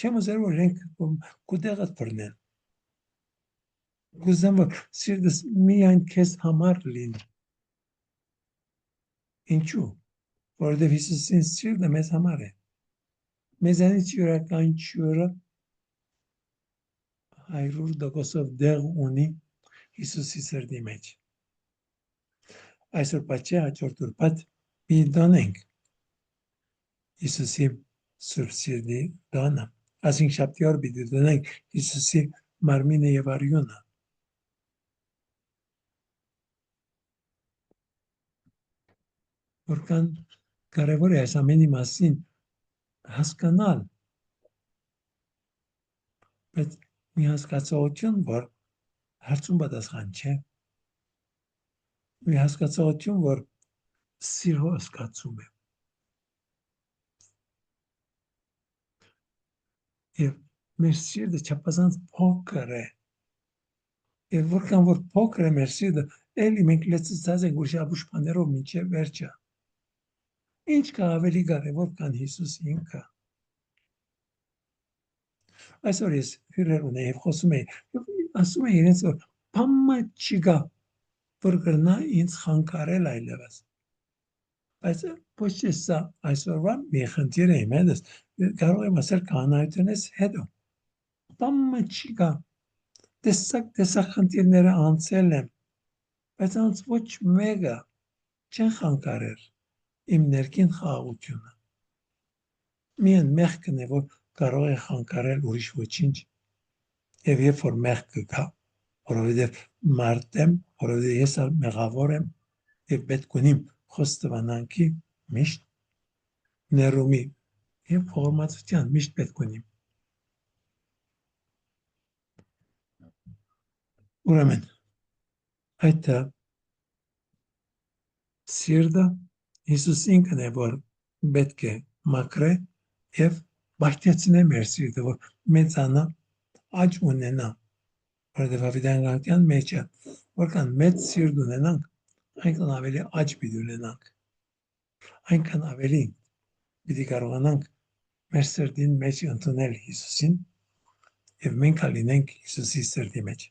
չեմ ուզել որ իրենք կուտեղած բռնեն Գուզեմ որ սիրտս միայն քեզ համար լինի Ինչու որովհետև Հիսուսին սիրտը մեզ համար է մեզանից յուրաքանչյուրը 100% դեղ ունի Հիսուսի սրտի մեջ այսօր պատճե հաջորդ ուրբաթ մի դոնենք Հիսուսի սուրբ սիրտի դոնը ասենք շաբթի օր պիտի դոնենք Հիսուսի մարմինը եւ արյունը որքան կարևոր է այս ամենի մասին հասկանալ բայց մի հասկացողություն որ հարցում պատասխան չէ մի հասկացողություն որ սիրո հասկացում է եւ մեր սիրտը չափազանց փոքր է եւ որքան որ փոքր է մեր սիրտը էլի մենք լեցծած ենք ուրիշ բաներով մինչեւ վերջը Ինչ կա ավելի կարևոր քան Հիսուս ինքը։ Այսօր ես հյուրեր ունեի եւ խոսում էի եւ ասում էի իրենց որ բամը չկա որ կրնա ինձ խանգարել այլևս։ Բայց ոչ թե սա այսօրվա մի խնդիր է իմ հետ, կարող եմ ասել կանայությունից հետո։ Բամը չի կա, տեսակ խնդիրները անցել եմ, բայց անց ոչ մեկը չեն խանգարել իմ ներքին խաղաղությունը։ Միայն մեղքն է, որ կարող է խանգարել ուրիշ ոչինչ, եւ երբ որ մեղքը կա, որովհետեւ մարդ եմ, որովհետեւ ես մեղավոր եմ եւ պետք ունիմ խոստովանանքի միշտ ներումի եւ փոխհարմատության միշտ պետք ունիմ։ Ուրեմն այդ սիրտը Հիսուս ինքն է, որ պետք է մաքրե եւ բարձրացնե մեր սիրտը, որ մեծանա, աճ ունենա, որովհետեւ հավիտյանության մեջ է, որքան մեծ սիրտ ունենանք, այնքան ավելի աճ պիտի ունենանք, այնքան ավելի պիտի կարողանանք մեր սրտին մեջ ընդունել Հիսուսին եւ մենք լինենք Հիսուսի սրտի մեջ։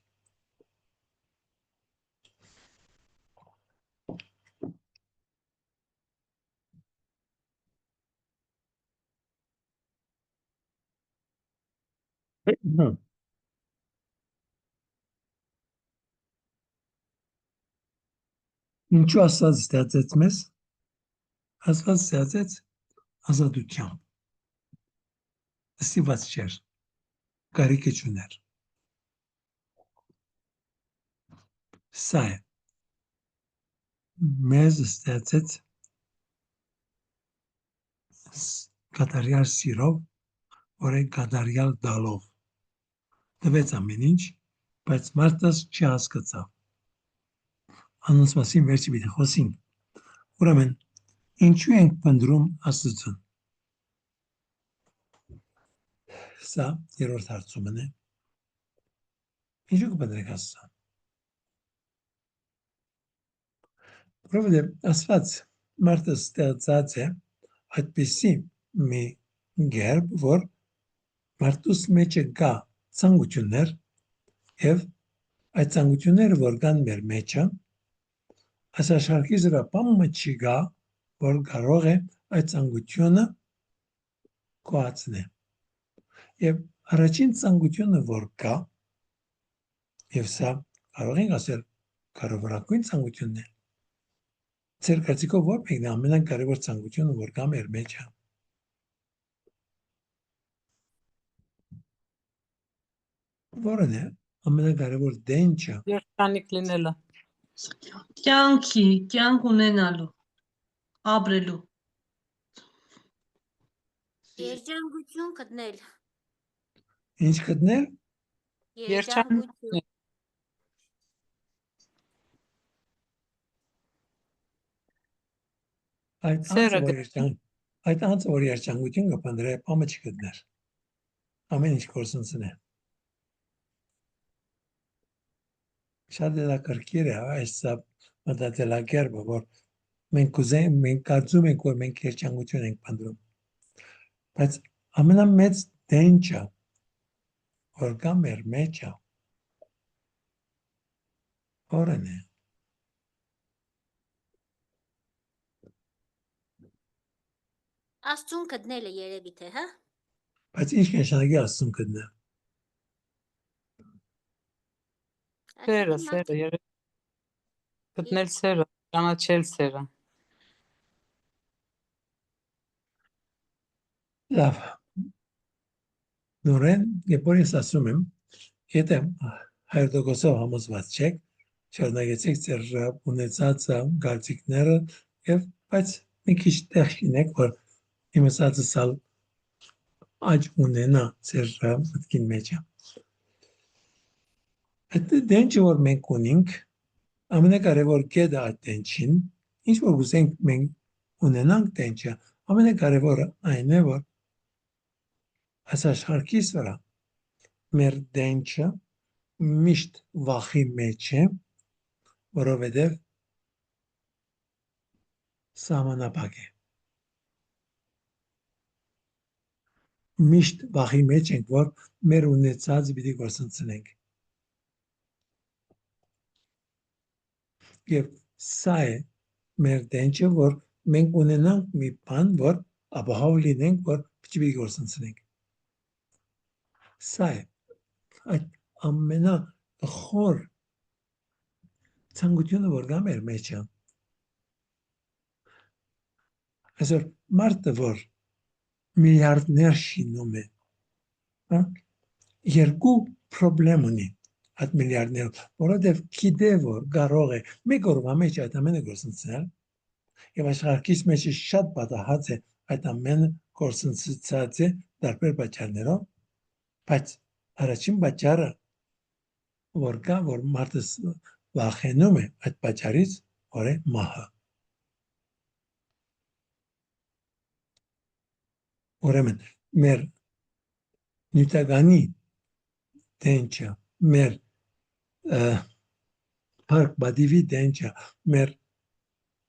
Ինչու Աստված ստեղծեց մեզ։ Աստված ստեղծեց ազատությամբ։ Ստիպված չէր, կարիք չուներ։ Սա է մեզ ստեղծեց կատարյալ սիրով, որ է կատարյալ դալով։ Տվեց ամեն ինչ, բայց մարդը չհասկացավ։ Անոնց մասին վերջի պիտի խոսենք։ Ուրեմն, ինչու ենք փնտրում Աստծուն։ Սա երրորդ հարցումն է։ Ինչու կփնտրենք Աստծուն։ Որովհետև Աստված մարդը ստեղծած է այդպիսի մի գերբ, որ մարդուս մեջ կա ցանկություններ եւ այդ ցանկությունները, որ կան մեր մեջը, այս աշխարհի վրա բամը չի գա, որ կարող է այդ ցանկությունը կոացնել։ Եվ առաջին ցանկությունը, որ կա, եւ սա կարող ենք ասել կարևորագույն ցանկությունն է։ Ձեր կարծիքով ո՞ր մեկն է ամենակարևոր ցանկությունը, որ կա մեր մեջը։ Որն է ամենակարևոր դենչը։ Երջանիկ լինելը։ կյանք ունենալու, ապրելու։ Երջանկություն գտնել։ Ինչ գտնել։ Երջանկություն։ Այդ անձը, որ երջանկություն կփնտրի, բամը չգտներ։ Ամեն ինչ կորսնցնե։ Շատ հետաքրքիր է այս մտածելակերպը, որ մենք կարծում ենք, որ մենք երջանկություն ենք փնտրում։ Բայց ամենամեծ դենչը, որ կա մեր մեջը, որն է։ Աստծուն գտնելը երևի թե, հա։ Բայց ինչ նշանակի Աստծուն գտնել։ Սերը, երևի գտնել սերը, ճանաչել սերը։ Լավ։ Նորեն, երբ որ ես ասում եմ, եթե 100% համոզված չեք, շարունակեցեք ձեր ունեցած կարծիքները եւ բայց մի քիչ տեղ շինեք, որ իմ ասածս աճ ունենա ձեր մտքին մեջ։ Այդ դենչը, որ մենք ունենք, ամենակարևոր կետը այդ դենչին, ինչ որ ուզենք մենք ունենանք դենչը, ամենակարևորը այն է, որ այս աշխարհի վրա մեր դենչը միշտ վախի մեջ է, որովհետև սահմանափակ է։ Միշտ վախի մեջ ենք, որ մեր ունեցածը պիտի գործընծնենք։ Եվ սա է մեր դենչը, որ մենք ունենանք մի բան, որ ապահով լինենք, որ պիտի գործընծենք։ Սա է այդ ամենախոր ցանկությունը, որ գա մեր մեջ է։ Այսօր մարդը, որ միլիարդներ շինում է, երկու պրոբլեմ ունի այդ միլիարդներով, որովհետև գիտե, որ կարող է մեկ օրվա մեջ այդ ամենը գործընծել, եւ աշխարհիս մեջ շատ պատահած է այդ ամենը գործընծած է տարբեր պատճառներով, բայց առաջին պատճառը որ կա, որ մարդը վախենում է այդ պատճառից, որ է մահը։ Ուրեմն մեր նյութականի դենչը, մեր парк բադիվի դենչը, մեր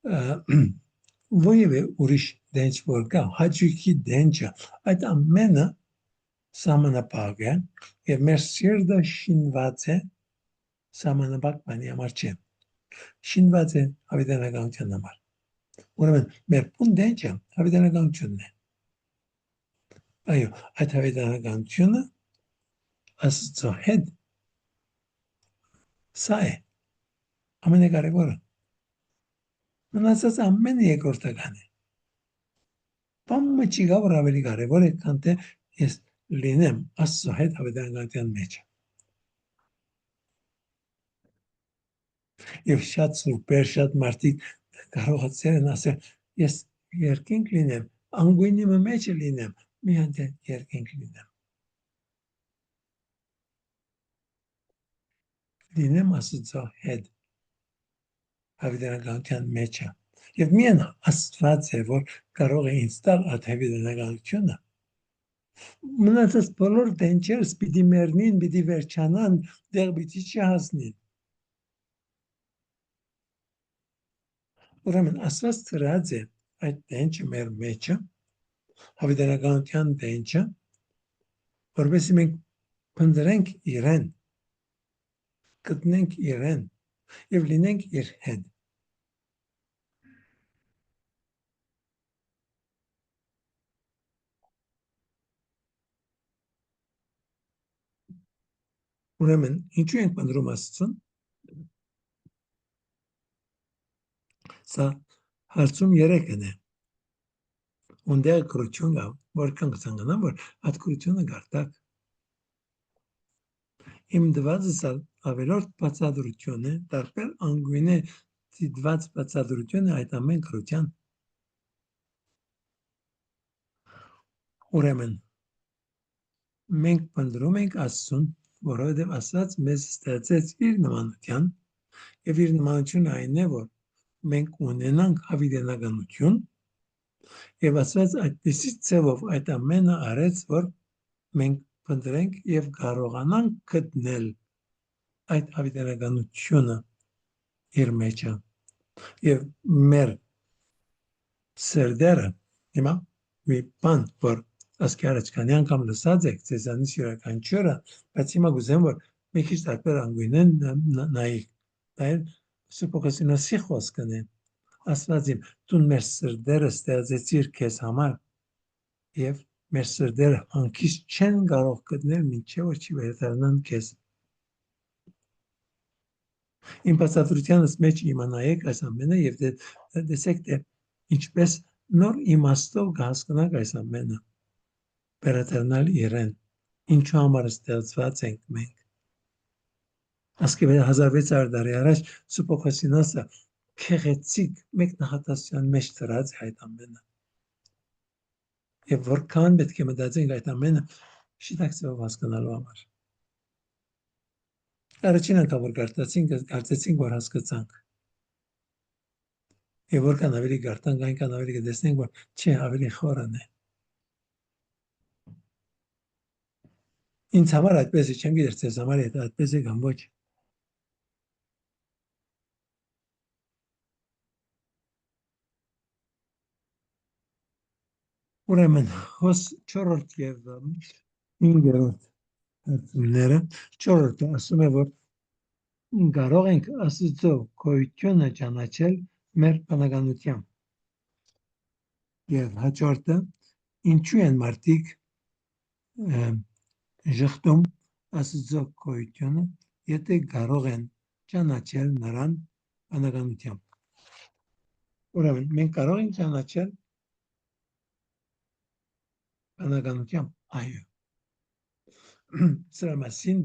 ովևէ ուրիշ դենչ որ կա, հաճույքի դենչը, այդ ամենը սահմանապահ է եւ մեր սիրտը շինված է սահմանապահ բանի համար չէ։ Շինված է հավիտենականության համար։ Ուրեմն մեր բուն դենչը հավիտենականությունն է։ Այո, այդ հավիտենականությունը Աստծո հետ սա է ամենակարևորը։ Մնացած ամենը երկրորդական է։ Բամը չի գա որ ավելի կարևոր է, քան թե ես լինեմ Աստծո հետ հավիտենականության մեջ։ Եվ շատ սուրբեր, շատ մարդիկ կարողացել են ասել, ես երկինք լինեմ, անգույնի մեջ լինեմ, մի հատ երկինք լինեմ։ Լինեմ Աստծո հետ հավիտենականության մեջ է։ Եվ միայն Աստված է, որ կարող է ինձ տալ այդ հավիտենականությունը։ Մնացած բոլոր դենչերս պիտի մեռնին, պիտի վերջանան, դեղ պիտի չհասնին։ Ուրեմն Աստված ծրած է այդ դենչը մեր մեջը, հավիտենականության դենչը, որովհետեւ մենք փնտրենք իրեն, գտնենք իրեն եւ լինենք իր հետ։ Ուրեմն ինչու ենք փնտրում Աստծուն։ Սա հարցում 3-ն է։ Ունդեղ կրություն կա, որքան կցանկանամ, որ այդ կրությունը գարտակ։ Իմ դվածս ավելորդ բացատրություն է, տարբեր անգույն է դիտված բացատրություն է այդ ամեն կրության։ Ուրեմն մենք փնտրում ենք Աստծուն, որովհետև Աստված մեզ ստեղծեց իր նմանության, եւ իր նմանությունը այն է, որ մենք ունենանք հավիտենականություն, եւ Աստված այդպիսի ձևով այդ ամենը արեց, որ մենք փնտրենք եւ կարողանանք գտնել այդ հավիտենականությունը իր մեջը։ Եվ մեր սերդերը, հիմա մի բան, որ ասկի առաջկանի անգամ լսած եք, ձեզանից յուրաքանչյուրը, բայց հիմա գուզեմ, որ մի քիչ տարբեր անգույնեն նայեք։ Դա է Սուրբոքոսինոսի խոսքն է։ Աստված իմ, դու մեր սրդերը ստեղծեցիր քեզ համար եւ մեր սրդերը հանգիստ չեն կարող գտնել մինչեւ որ չի վերադառնան քեզ։ Իմ բացատրությանս մեջ իմանայեք այս ամենը եւ տեսեք թե ինչպես նոր իմաստով կհասկանաք այս ամենը։ Վերադառնալ իրեն, ինչու համար ստեղծված ենք մենք։ Ասկի 1600 տարի առաջ Սուրբոքոսինոսը քեղեցիկ մեկ նախատասության մեջ դրած այդ ամենը։ Եվ որքան պետք է մտածենք այդ ամենը շիտակցելով հասկանալու համար։ Առաջին անգամ որ կարծեցինք, որ հասկացանք։ Եվ որքան ավելի գարտանք, այնքան ավելի կտեսնենք, որ չէ, ավելի խորն է։ Ինձ համար այդպես է, չեմ գիտեր, ձեզ համար այդպես է կամ ոչ։ Ուրեմն, հոս 4-րդ եւ 5-րդ հարցումները, 4-րդը ասում է, որ կարող ենք Աստծո գոյությունը ճանաչել մեր բնականությամբ։ Եվ հաջորդը ինչու են մարդիկ ժխտում Աստծո գոյությունը, եթե կարող են ճանաչել նրան բանականությամբ։ Ուրեմն մենք կարող ենք ճանաչել բանականությամբ, այո։ Սրա մասին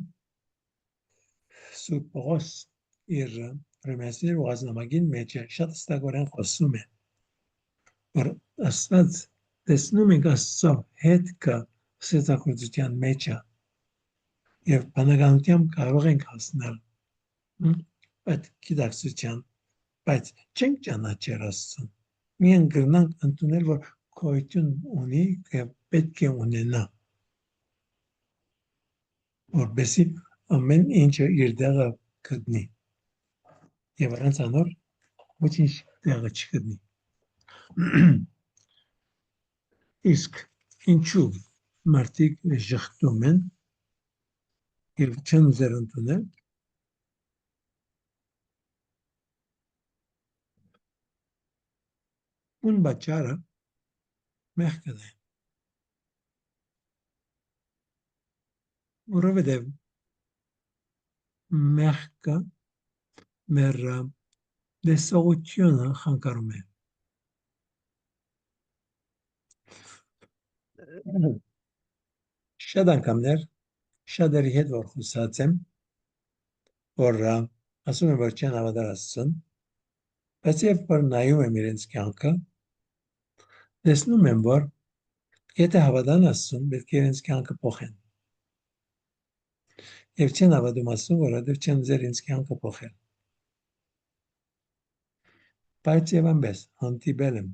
Սուրբ Պողոս իր Հռոմեացիների ուղղազնամագին մեջ շատ հստակորեն խոսում է, որ Աստված տեսնում ենք Աստծո հետքը ստեղծագործության մեջ եւ բանականությամբ կարող ենք հասնել այդ գիտակցության, բայց չենք ճանաչել Աստծուն։ Միայն գրնանք ընդունել, որ գոյություն ունի եւ պետք է ունենա, որովհետեւ ամեն ինչը իր տեղը գտնի եւ առանց անոր ոչինչ տեղը չգտնի։ Իսկ ինչու մարդիկ ժխտում են եւ չեն ուզել ընդունել, ուն բաճարը մեղքն է, որովհետեւ մեղքը մեր դեսողությունը խանգարում է։ Շատ անգամներ շատերի հետ որ խոսած եմ, որ ասում եմ, որ չեն հավատալ Աստծուն, բայց երբ որ նայում եմ իրենց կյանքը, տեսնում եմ, որ եթե հավատան Աստծուն, պետք է իրենց կյանքը փոխեն։ Եվ չեն հավատում Աստծուն, որովհետև չեն ուզել իրենց կյանքը փոխել։ Բայց եւ այնպես հանդիպել եմ։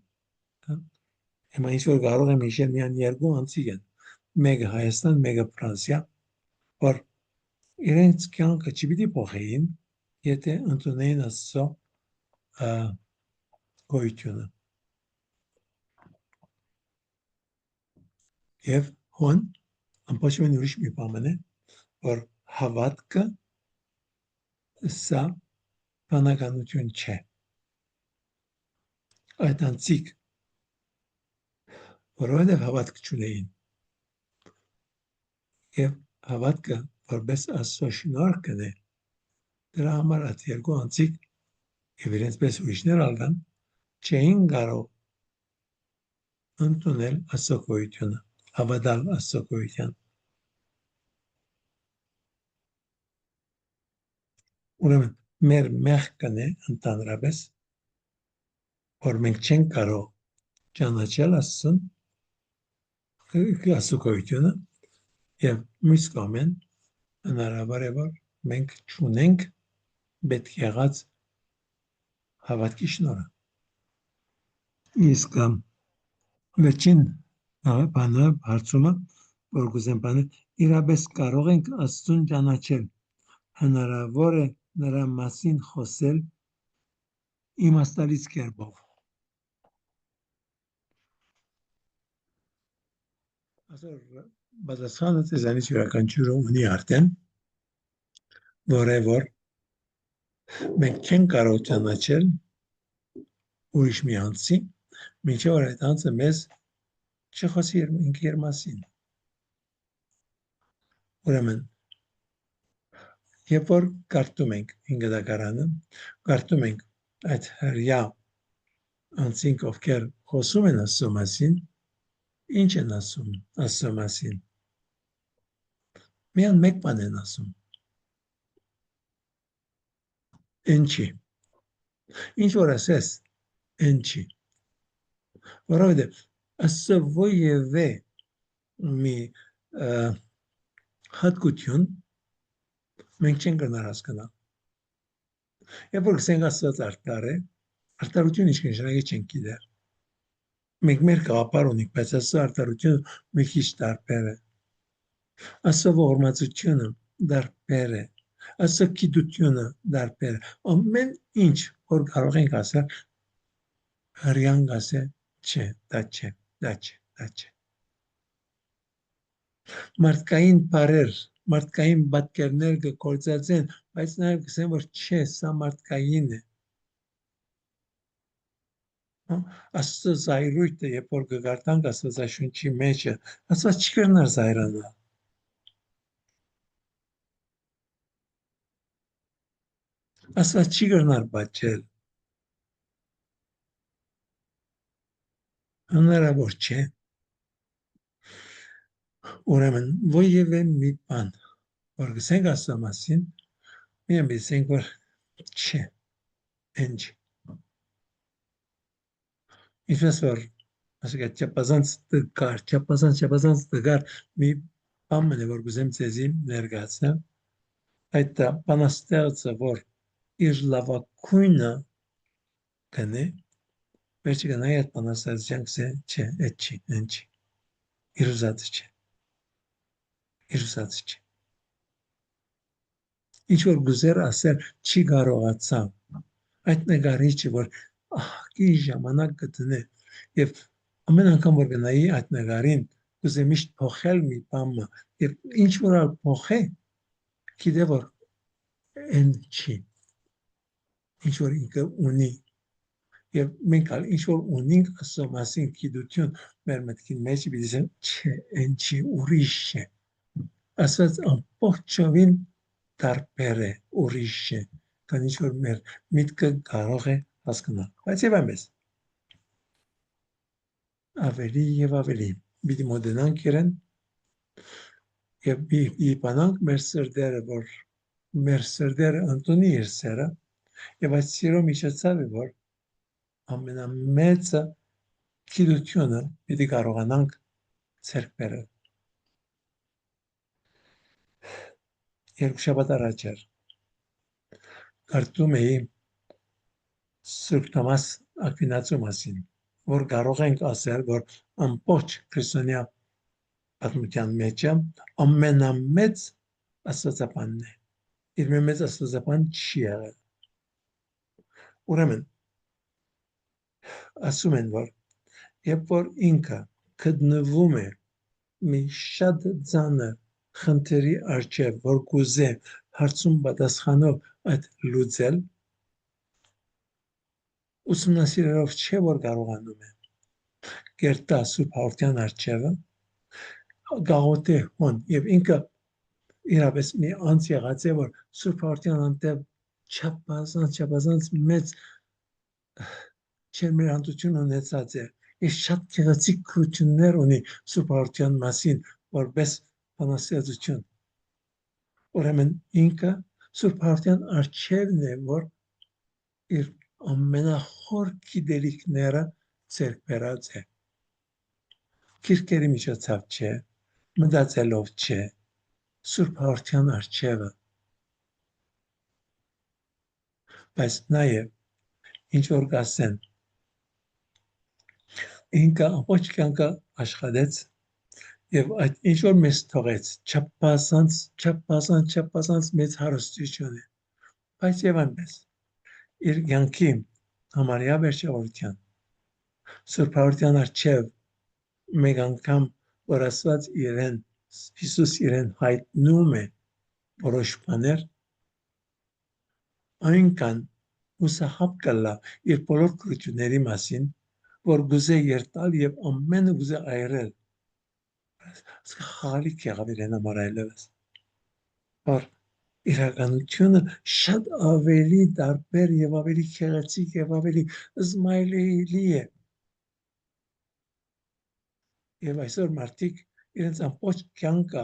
Հիմա ինչ որ կարող եմ հիշել միայն երկու անձիկ են, մեկը Հայաստան, մեկը Ֆրանսիա, որ իրենց կյանքը չպիտի փոխեին, եթե ընդունեին Աստծո գոյությունը։ Եվ հոն ամբողջովին ուրիշ մի բան է, որ հավատքը սա բանականություն չէ։ Այդ անձիկ, որովհետև հավատք չունեին, եւ հավատքը որպես Աստծո շնորհքն է, դրա համար այդ երկու անձիկ եւ իրենց պես ուրիշներ ալգան չէին կարող ընդունել Աստծո գոյությունը, հավատալ Աստծո գոյության։ Ուրեմն մեր մեղքն է ընդհանրապես, որ մենք չենք կարող ճանաչել Աստծուն, Աստծո գոյությունը, եւ մյուս կողմեն հնարավոր է, որ մենք չունենք պետք եղած հավատքի շնորհը։ Իսկ վերջին բանը հարցումը, որ կուզեմ բանը, իրապես կարող ենք Աստծուն ճանաչել, հնարավոր է նրա մասին խոսել իմաստալից կերպով։ Այսօր բացասխանը ծեզանից յուրաքանչյուրը ունի արդեն, որ մենք չենք կարող ճանաչել ուրիշ մի անձի, մինչև որ այդ անձը մեզ չխոսի իր մասին։ Ուրեմն, երբ որ կարդում ենք հինգադակարանը, կարդում ենք այդ հրյա անձինք, ովքեր խոսում են Աստծո մասին, ինչ են ասում Աստծո մասին։ Միայն մեկ բան են ասում։ Ինչի։ Ինչ որ ասես, ինչի։ Որովհետև Աստծո որևէ մի հատկություն մենք չենք գնալ հասկանալ։ Երբ որ գսենք Աստված արդար է, արդարություն ինչ կնշանակի չենք գիտեր։ Մենք մեր գաղափար ունենք, բայց Աստծո արդարությունը մի քիչ տարբեր է։ Աստծո ողորմածությունը տարբեր է։ Աստծո գիտությունը տարբեր է։ Ամեն ինչ, որ կարող ենք ասել, հրյան ասել, չէ, դա չէ, դա չէ, դա չէ։ Մարդկային բարեր, մարդկային պատկերներ կգործածեն, բայց նաև կսեն, որ չէ, սա մարդկային է։ Աստծո զայրույթը, երբ որ կգարտանք Աստվածաշունչի մեջը, Աստված չի կրնար զայրանալ։ Աստված չի կրնար բաճել։ Հնարավոր չէ։ Ուրեմն, ովևէ մի բան, որ գսենք Աստծո մասին, միայն բիսենք, որ չէ, ինչ։ Ինչպես որ ասիկա չափազանց դգար մի բան մնե, որ գուզեմ ձեզի ներկայացնեմ, այդ բանաստեղծը, որ իր լավակույնը կնե, վերջի կնայի այդ բանաստեղծության կսե, չէ, այդ չի, այն չի, իր ուզածը չէ, իր ուզածը չէ։ Ինչ որ գուզեր ասել չի կարողացավ, այդ նկարիչը, որ ահքի ժամանակ կտնե, և ամեն անգամ որ գնայի այդ նկարին, կուզե միշտ փոխել մի բանը, և ինչ որ ալ փոխե, գիտե որ այն չի, ինչ որ ինքը ունի, և մենք ալ ինչ որ ունինք Աստծո մասին գիտություն մեր մտքի մեջ, պիտի ասեմ, չէ, այն չի, ուրիշ է։ Աստված ամբողջովին տարբեր է, ուրիշ է, քան ինչ որ մեր միտքը կարող է հասկանալ։ Բայց եւ այնպես ավելի եւ ավելի պիտի մոտենանք իրեն եւ պիտի բանանք մեր սրտերը, որ մեր սրտերը ընդունի իր սերը եւ այդ սիրո միջոցով է, որ ամենամեծը գիտությունը պիտի կարողանանք ձեռք բերել։ Երկու շաբաթ առաջ էր կարդում էի Սուրբ Թոմաս Ակվինացու մասին, որ կարող ենք ասել, որ ամբողջ քրիստոնյա պատմության մեջ ամենամեծ աստվածաբանն է։ Իր մեծ աստվածաբան չի եղել։ Ուրեմն ասում են, որ երբ որ ինքը գտնվում է մի շատ ծանր խնդրի առջև, որ կուզե հարցում պատասխանով այդ լուծել, ուսումնասիրելով չէ, որ կարողանում է կերտա Սուրբ Հաղորդյան առջևը, գաղութե հոն, եւ ինքը իրապես մի անց եղած է, որ Սուրբ Հաղորդյան անտև չափազանց մեծ չերմերանտություն ունեցած է, եւ շատ գեղեցիկ քրություններ ունի Սուրբ Հաղորդյան մասին, որպես բանաստեղծություն։ Ուրեմն ինքը Սուրբ Հաղորդյան առջևն է, որ իր ամենախոր գիտելիքները ձեռք բերած է։ Քիրքերի միջոցով չէ, մտածելով չէ, Սուրբ Հաղորդյան առջևը։ Բայց նաև ինչ որ կասեն, ինքը ամբողջ կյանքը աշխատեց եւ այդ ինչ որ մեզ թողեց, չափազանց մեծ հարստություն է։ Բայց եւ այնպես իր կյանքի համարյա վերջավորության Սուրբ Հաղորդյան առջև մեկ անգամ որ Աստված իրեն Հիսուս իրեն հայտնում է որոշ բաներ, այնքան հուսահատ կլա իր բոլոր քրությունների մասին, որ գուզե երտալ եւ ամենը գուզե այրել։ Խաղալիք եղավ իրեն համար այլևս։ Որ իրականությունը շատ ավելի տարբեր եւ ավելի քեղեցիկ եւ ավելի զմայլելի է։ Եվ այսօր մարդիկ իրենց ամբողջ կյանքը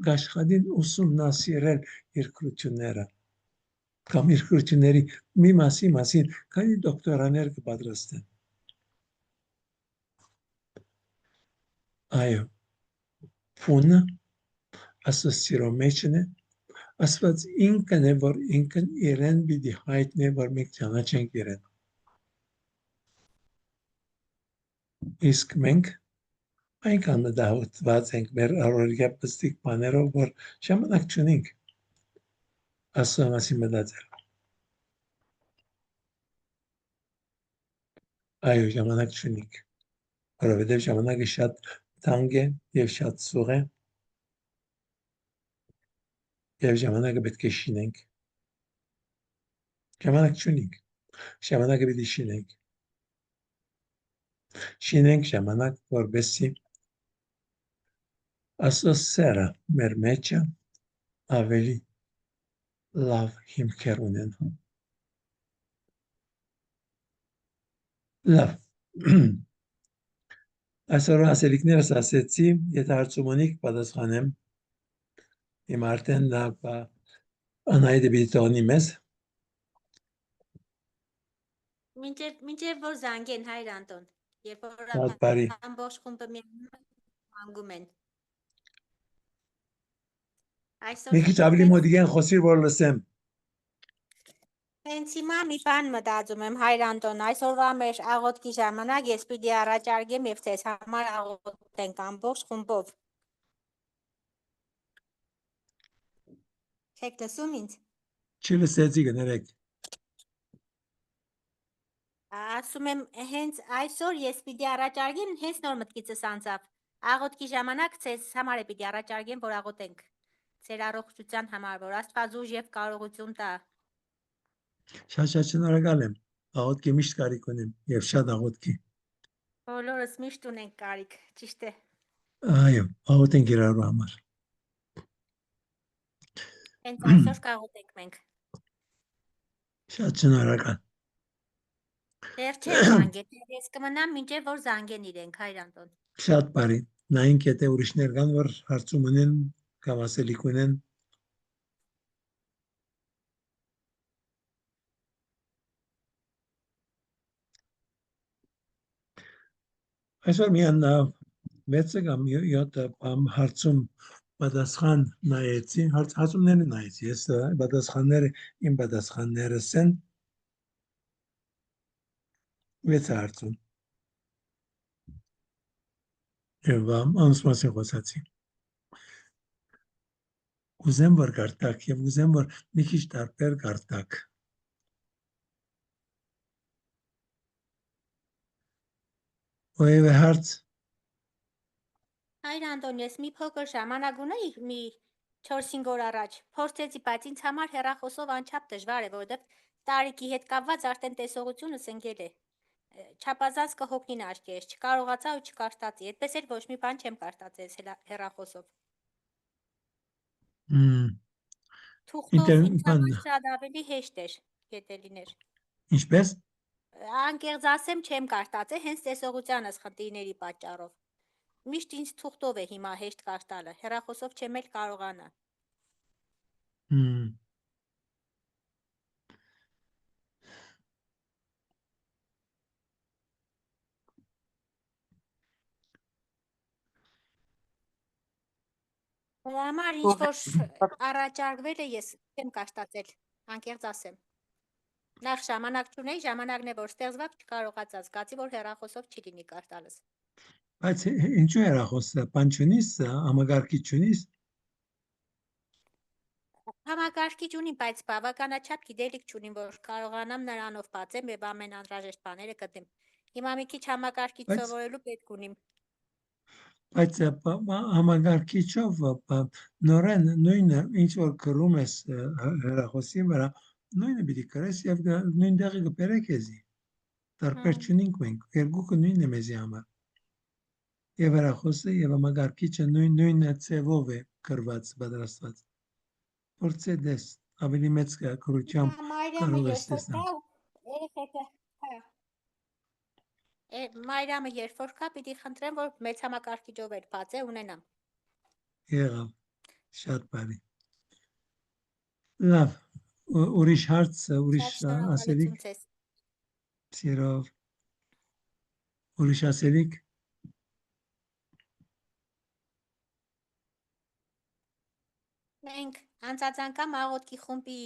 գաշխատին ուսումնասիրել իր քրությունները կամ իր քրությունների մի մասին քանի դոկտորաներ կպատրաստեն։ Այո, ֆոնը ասոցիացիո մեջն է, Աստված ինքն է, որ ինքն իրեն պիտի հայտնի, որ մենք ճանաչենք իրեն։ Իսկ մենք այնքան մտահոգված ենք մեր առօրյա պստիկ բաներով, որ ժամանակ չունենք Աստծո մասին մտածել։ Այո, ժամանակ չունենք, որովհետև ժամանակը շատ թանկ է եւ շատ սուղ է, եւ ժամանակը պետք է շինենք։ Ժամանակ չունենք, ժամանակը պիտի շինենք։ Շինենք ժամանակ, որբեսի Աստծո սերը մեր մեջը ավելի լավ հիմքեր ունենա։ Լավ։ Այսօր ասելիքներս ասեցի, եթե հարցում ունիք, պատասխանեմ։ Իմ արդեն լավ անայդը պիտի տոնի մեզ։ Մինչև որ զանգեն Հայր Անտոն, երբ որ Շատ բարի։ ամբողջ խումբը միանգում են։ Մի քիչ ավելի մոտիկ են խոսիր, որ լսեմ։ Հենց հիմա մի բան մտածում եմ, Հայր Անտոն, այսօրվա մեր աղոթքի ժամանակ ես պիտի առաջարկեմ եւ ձեզ համար աղոթենք ամբողջ խումբով։ Չեք լսում ինձ։ Չլսեցի գներեք։ Ասում եմ, հենց այսօր ես պիտի առաջարկեմ, հենց նոր մտքիցս անցավ։ Աղոթքի ժամանակ ձեզ համար է պիտի առաջարկեմ, որ աղոթենք։ Ձեր առողջության համար, որ Աստված ուժ եւ կարողություն տա։ Շատ շնորհակալ եմ։ Աղոթքի միշտ կարիք ունեմ եւ շատ աղոթքի։ Բոլորս միշտ ունենք կարիք, ճիշտ է։ Այո, աղոթենք իրար համար։ Հենց այսօր կաղոթենք մենք։ Շատ շնորհակալ։ Դեռ չեմ զանգել, ես կմնամ մինչև որ զանգեն իրենք, Հայր Անտոն։ Շատ բարի։ Նայենք եթե ուրիշներ կան, որ հարցում ունեն կամ ասելիք ունեն։ Այսօր միան 6 կամ 7 հարցում պատասխան նայեցի, հարցումները նայեցի, ես պատասխանները իմ պատասխաններս են 6 հարցում։ Եվ անսպասի խոսացի։ Ուզեմ որ կարտակ եւ ուզեմ որ մի քիչ տարբեր կարտակ։ Ո՞վ է հարց։ Հայր Անտոն, ես մի փոքր ժամանակ ունեի, մի 4-5 օր առաջ, փորձեցի, բայց ինձ համար հեռախոսով անչափ դժվար է, որովհետև տարիքի հետ կապված արդեն տեսողությունս ընկել է։ Չափազանց կհոգնին աչքերս, չկարողացա ու չկարտացի, այդպես էլ ոչ մի բան չեմ կարտացել հեռախոսով։ Թուղթով ինձ համար շատ ավելի հեշտ էր, եթե լիներ։ Ինչպես։ Անկեղծ ասեմ, չեմ կարտացել հենց տեսողությանս խնդիրների պատճառով։ Միշտ ինձ թուղթով է հիմա հեշտ կարտալը, հեռախոսով չեմ էլ կարողանա։ Համար ինչ որ առաջարկվել է, ես չեմ կարտացել, անկեղծ ասեմ։ Նախ ժամանակ չունեի, ժամանակն է որ ստեղծված չկարողացա, զգացի որ հեռախոսով չի լինի կարտալս։ Բայց ինչու հեռախոսը, բան չունիս, համակարգիչ չունիս։ Համակարգիչ ունի, բայց բավականաչափ գիտելիք չունիմ, որ կարողանամ նրանով բացեմ եւ ամեն անհրաժեշտ բաները գտնեմ։ Հիմա մի քիչ համակարգիչ սովորելու պետք ունիմ։ Բայց համակարգիչով նորեն նույնը ինչ որ գրում ես հեռախոսի վրա, նույնը պիտի գրես եւ նույն տեղը կբերեք քեզի։ Տարբեր չունենք մենք, երկուքը նույնն է մեզի համար։ Եվ հեռախոսը եւ համակարգիչը նույն ցևով է գրված, պատրաստված։ Փորձես ավելի մեծ կրությամբ կարող ես տեսնել։ Մայրամը երբ որ կա, պիտի խնդրեմ, որ մեծ համակարգիչով էլ բացե ունենամ։ Եղավ, շատ բարի։ Լավ, ուրիշ հարց, ուրիշ ասելիք։ Սիրով, ուրիշ ասելիք։ Մենք անցածանկամ աղոթքի խումբի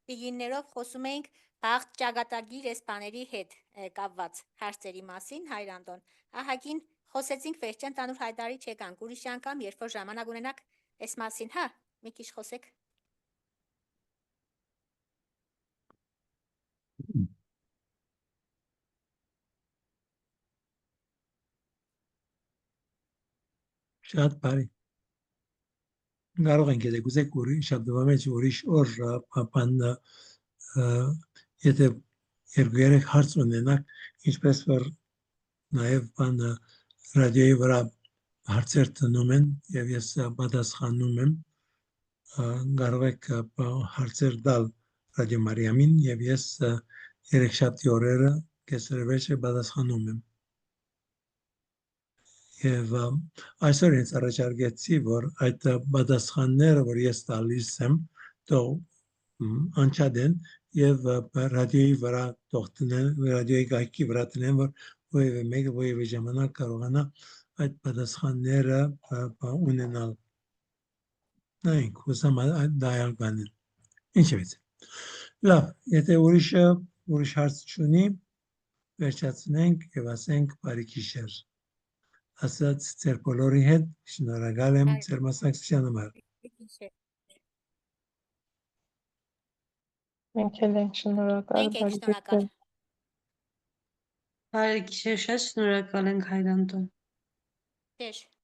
պիգիններով խոսում էինք բաղ ճակատագիր էսպաների հետ կապված հարցերի մասին, Հայր Անտոն, ահագին խոսեցինք վերջին տանուր հայտարարի չեկանք, ուրիշ անգամ, երբ որ ժամանակ ունենաք այս մասին, հա, մի քիչ խոսեք։ Շատ բարի։ Կարող ենք եթե գուզեք ուրիշ շաբթվա մեջ ուրիշ օր բան եթե երկու երեք հարց ունենաք, ինչպես որ նաև բանը ռադիոյի վրա հարցեր տնում են եւ ես պատասխանում եմ կարող եք հարցեր տալ ռադիո Մարիամին եւ ես երեքշաբթի օրերը կեսրվերջը պատասխանում եմ եւ այսօր ինձ առաջարկեցի որ այդ պատասխանները որ ես տալիս եմ թող անչադեն եւ ռադիոյի վրա թողտնեն ռադիոյի գայքի վրա տնեն որ ովևէ մեկը ովևէ ժամանակ կարողանա այդ պատասխանները ունենալ նայենք հուսամ դայալ բանել ինչպես լավ եթե ուրիշ հարց չունի վերջացնենք եւ ասենք բարի գիշեր ասած ձեր բոլորի հետ շնորհակալ եմ ձեր մասնակցության համար Մենք էլ ենք շնորհակալ, Մենք ենք շնորհակալ։ Բարի գիշեր, շատ շնորհակալ ենք Հայր Անտոն։ Գիշեր։